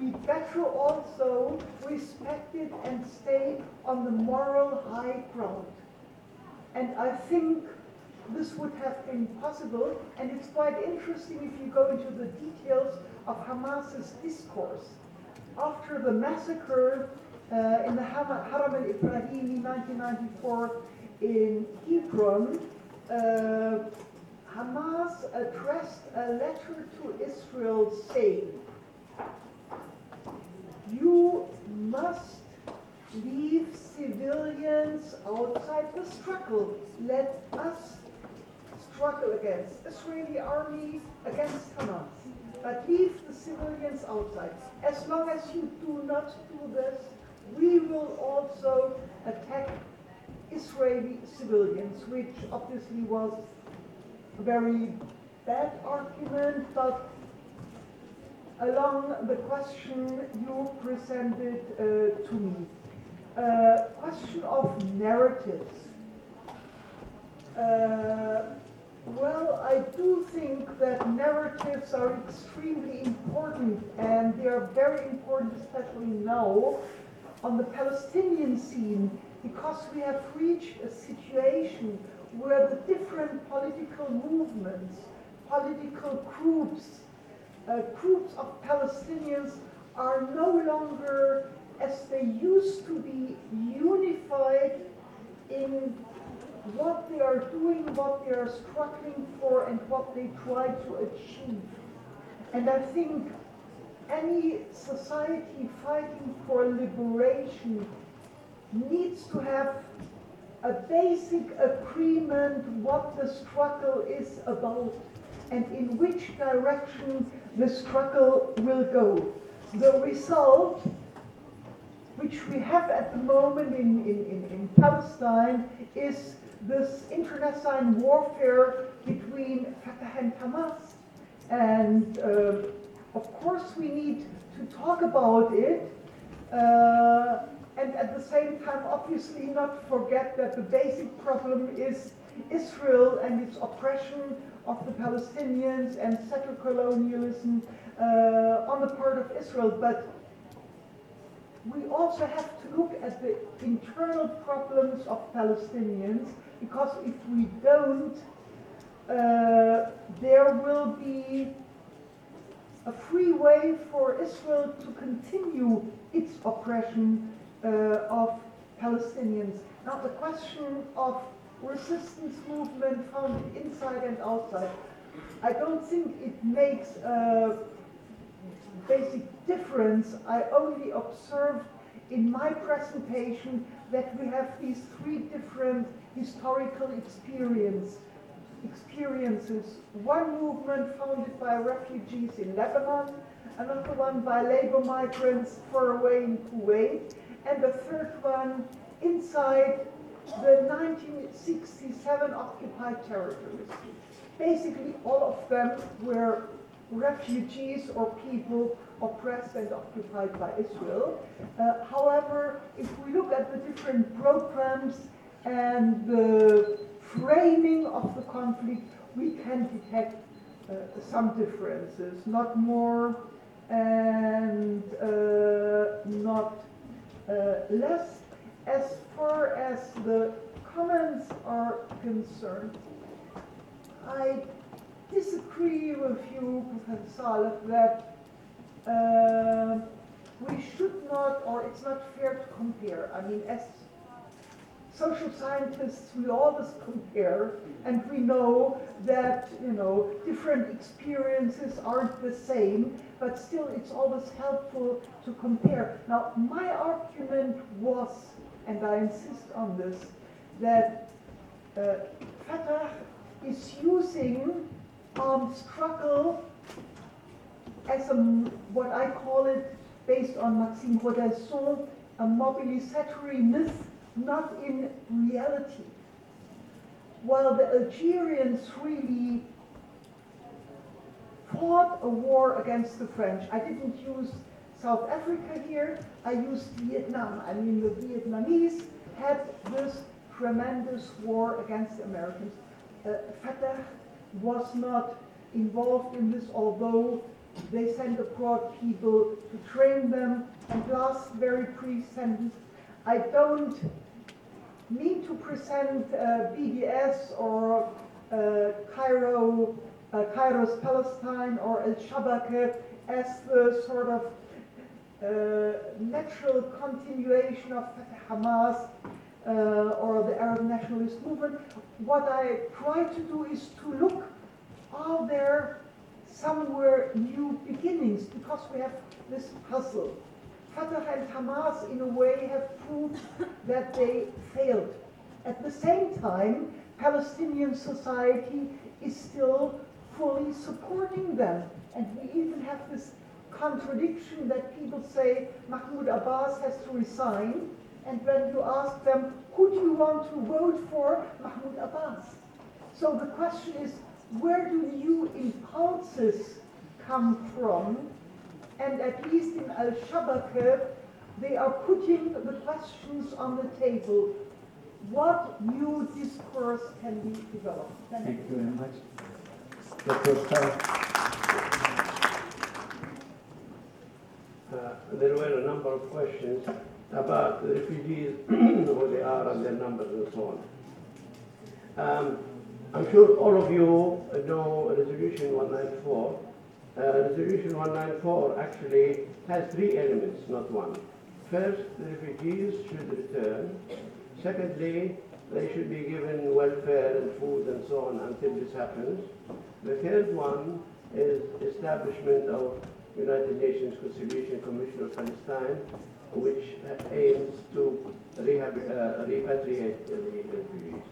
S4: we better also respect it and stay on the moral high ground. And I think this would have been possible, and it's quite interesting if you go into the details of Hamas's discourse. After the massacre in the Haram al-Ibrahimi 1994 in Hebron, Hamas addressed a letter to Israel saying, "You must leave civilians outside the struggle. Let us struggle against Israeli army, against Hamas. But leave the civilians outside. As long as you do not do this, we will also attack Israeli civilians," which obviously was a very bad argument, but along the question you presented to me. Question of narratives. Well, I do think that narratives are extremely important, and they are very important, especially now, on the Palestinian scene, because we have reached a situation where the different political movements, political groups of Palestinians are no longer, as they used to be, unified in what they are doing, what they are struggling for, and what they try to achieve. And I think any society fighting for liberation needs to have a basic agreement what the struggle is about and in which direction the struggle will go. The result, which we have at the moment in Palestine, is this internecine warfare between Fatah and Hamas. And of course we need to talk about it, and at the same time obviously not forget that the basic problem is Israel and its oppression of the Palestinians and settler colonialism on the part of Israel. But we also have to look at the internal problems of Palestinians, because if we don't, there will be a free way for Israel to continue its oppression of Palestinians. Now, the question of resistance movement founded inside and outside, I don't think it makes a basic difference. I only observed in my presentation that we have these three different historical experiences. One movement founded by refugees in Lebanon, another one by labor migrants far away in Kuwait, and the third one inside the 1967 occupied territories. Basically, all of them were refugees or people oppressed and occupied by Israel. However, if we look at the different programs and the framing of the conflict, we can detect some differences, not more and not less. As far as the comments are concerned, I disagree with you, Professor Saleh, that we should not, or it's not fair to compare. I mean, as social scientists, we always compare, and we know that, different experiences aren't the same, but still it's always helpful to compare. Now, my argument was, and I insist on this, that Fatah is using armed struggle as what I call it, based on Maxime Rodasson, a mobilisatory myth, not in reality. While the Algerians really fought a war against the French, I didn't use South Africa here, I used Vietnam. I mean, the Vietnamese had this tremendous war against the Americans. Fatah was not involved in this, although they sent abroad people to train them. And last very brief sentence, I don't mean to present BDS or Kairos Palestine or El Shabaka as the sort of natural continuation of Hamas or the Arab nationalist movement. What I try to do is to look, are there somewhere new beginnings? Because we have this puzzle. Fatah and Hamas, in a way, have proved that they failed. At the same time, Palestinian society is still fully supporting them. And we even have this contradiction that people say Mahmoud Abbas has to resign, and when you ask them, who do you want to vote for? Mahmoud Abbas. So the question is, where do new impulses come from? And at least in Al-Shabaka, they are putting the questions on the table. What new discourse can be developed?
S2: Thank you very much. Dr.
S5: There were a number of questions about the refugees, who they are and their numbers and so on. I'm sure all of you know Resolution 194. Resolution 194 actually has three elements, not one. First, the refugees should return. Secondly, they should be given welfare and food and so on until this happens. The third one is establishment of United Nations Conciliation Commission of Palestine, which aims to repatriate the refugees.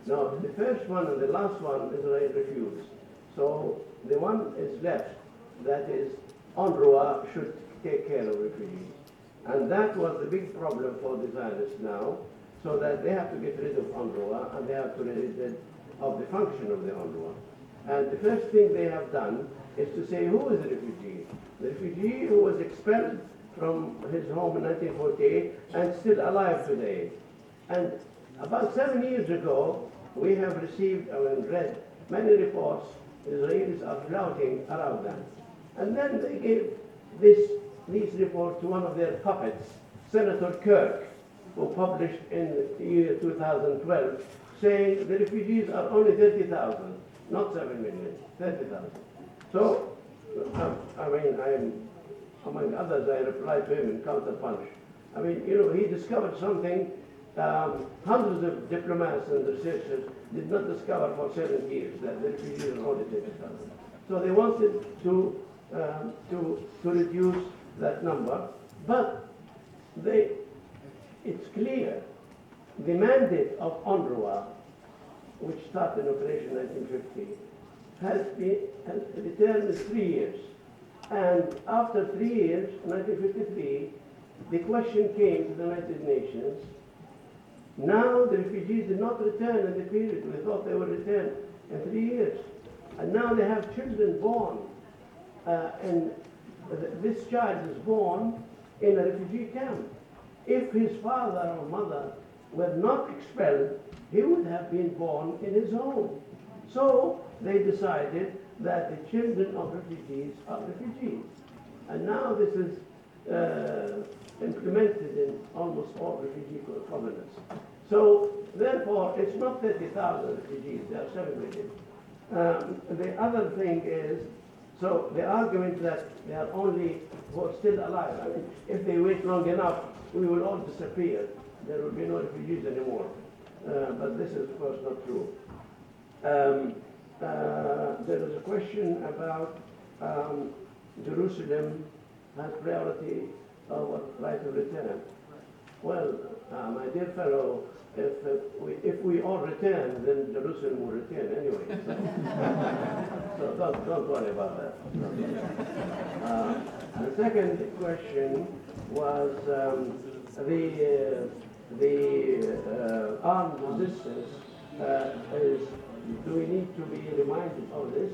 S5: Now, the first one and the last one Israel refused. So the one is left, that is, UNRWA should take care of refugees. And that was the big problem for the Zionists now, so that they have to get rid of UNRWA and they have to get rid of the function of the UNRWA. And the first thing they have done is to say, who is the refugee? The refugee who was expelled from his home in 1948 and still alive today. And about 7 years ago, we have received and read many reports. Israelis are flouting around them. And then they gave these reports to one of their puppets, Senator Kirk, who published in the year 2012, saying the refugees are only 30,000, not 7 million, 30,000. So, among others, I replied to him in counterpunch. I mean, he discovered something hundreds of diplomats and researchers did not discover for 7 years, that the refugees are only 30,000. So they wanted to reduce that number, but it's clear the mandate of UNRWA, which started in Operation 1950, the term is 3 years. And after 3 years, 1953, the question came to the United Nations. Now the refugees did not return in the period. We thought they would return in 3 years. And now they have children born. And this child is born in a refugee camp. If his father or mother were not expelled, he would have been born in his home. So they decided that the children of refugees are refugees. And now this is implemented in almost all refugee covenants. So therefore, it's not 30,000 refugees, there are 7 million. The other thing is, so the argument that they are only who are still alive. I mean, if they wait long enough, we will all disappear. There will be no refugees anymore. But this is, of course, not true. There is a question about Jerusalem has priority over right of return. Well, my dear fellow, if we all return, then Jerusalem will return anyway. So don't worry about that. The second question was the armed resistance is. Do we need to be reminded of this?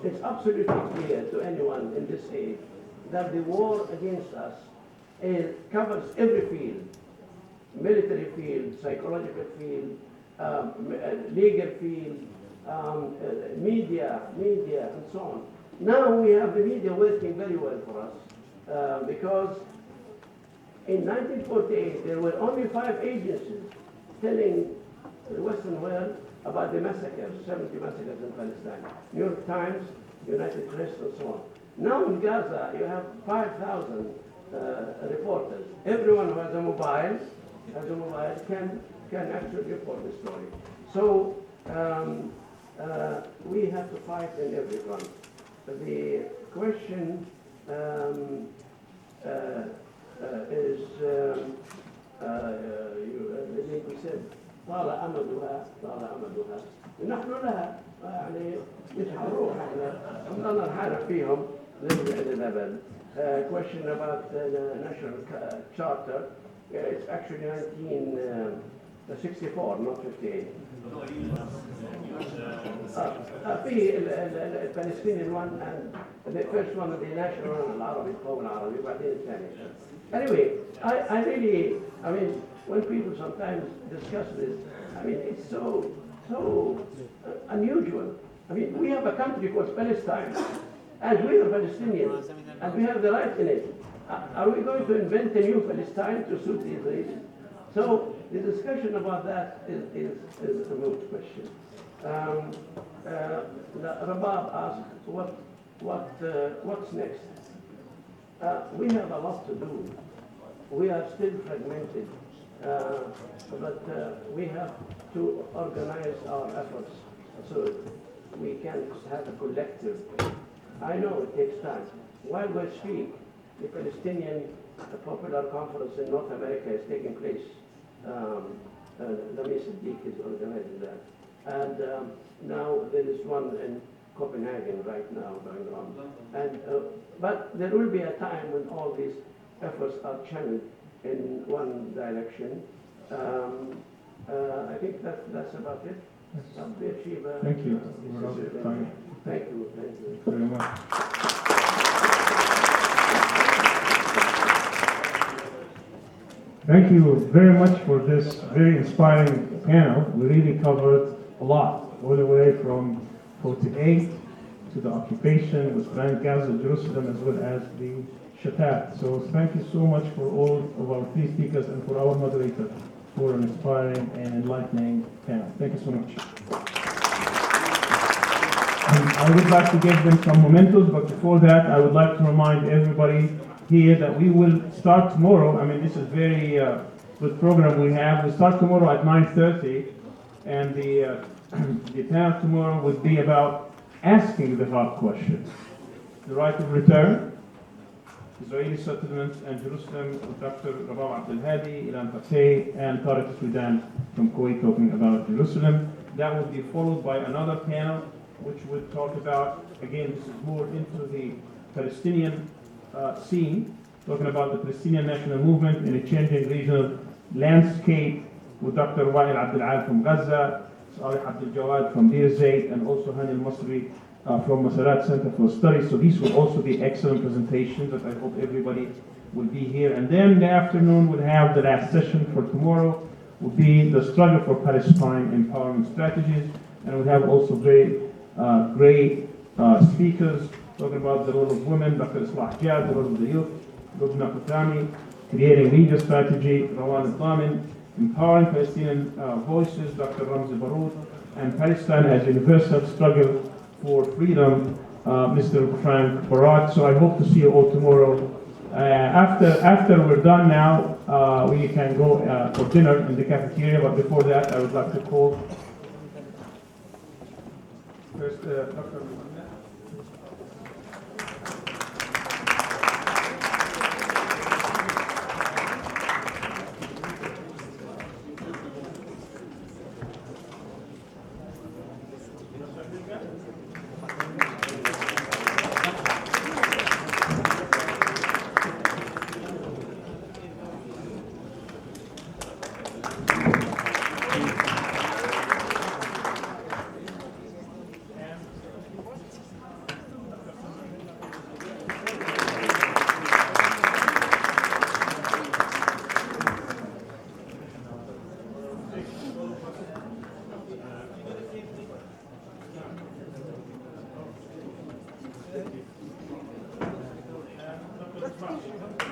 S5: It's absolutely clear to anyone in this age that the war against us covers every field: military field, psychological field, legal field, media, and so on. Now we have the media working very well for us because in 1948 there were only 5 agencies telling the Western world about the massacres, 70 massacres in Palestine. New York Times, United Press, and so on. Now in Gaza, you have 5,000 reporters. Everyone who has a mobile can actually report the story. So we have to fight in every front. The question is, you said طال أمدها ونحن لها يعني مش هنروح احنا نضلنا نحارب فيهم للأبد. Question about the national charter. It's actually 1964, not 58. في الفلسطيني one and the first one, the national one, العربي القومي العربي وبعدين الثاني. Anyway, I mean, when people sometimes discuss this, I mean, it's so unusual. I mean, we have a country called Palestine, and we are Palestinians, and we have the right in it. Are we going to invent a new Palestine to suit the Israelis? So the discussion about that is a moot question. Rabab asked, what's next? We have a lot to do. We are still fragmented, but we have to organize our efforts so we can have a collective. I know it takes time. While we speak, the Palestinian Popular Conference in North America is taking place. Lami Siddiq is organizing that. And now there is one in Copenhagen right now going on. And, but there will be a time when all these efforts are channeled in one direction. I think that's about it.
S1: Thank you. We're out of time.
S5: Thank you.
S1: Thank you very much. Thank you very much for this very inspiring panel. We really covered a lot, all the way from 48 to the occupation with Frank Gaza, Jerusalem, as well as the Shatat. So thank you so much for all of our three speakers and for our moderator for an inspiring and enlightening panel. Thank you so much. I would like to give them some mementos, but before that, I would like to remind everybody here that we will start tomorrow. I mean, this is very good program we have. We start tomorrow at 9:30, and the panel tomorrow would be about asking the hard question: the right of return, Israeli settlements, and Jerusalem, with Dr. Rabab Abdel Hadi, Ilan Fateh, and Tariq Sudan from Kuwait talking about Jerusalem. That would be followed by another panel which would talk about, again, this is more into the Palestinian scene, talking about the Palestinian national movement in a changing regional landscape, with Dr. Wael Abdel Al from Gaza, Salih Abdel Jawad from Birzeit, and also Hani al-Masri from Masarat Center for Studies. So these will also be excellent presentations that I hope everybody will be here. And then in the afternoon we'll have the last session for tomorrow, will be the struggle for Palestine empowerment strategies, and we'll have also very great speakers talking about the role of women, Dr. Islah Jad, the role of the youth, Gokhan Kutami, creating media strategy, Rawan al-Damin, empowering Palestinian voices, Dr. Ramzi Baroud, and Palestine as universal struggle for freedom, Mr. Frank Barat. So I hope to see you all tomorrow. After we're done now, we can go for dinner in the cafeteria, but before that, I would like to call first Dr. Let's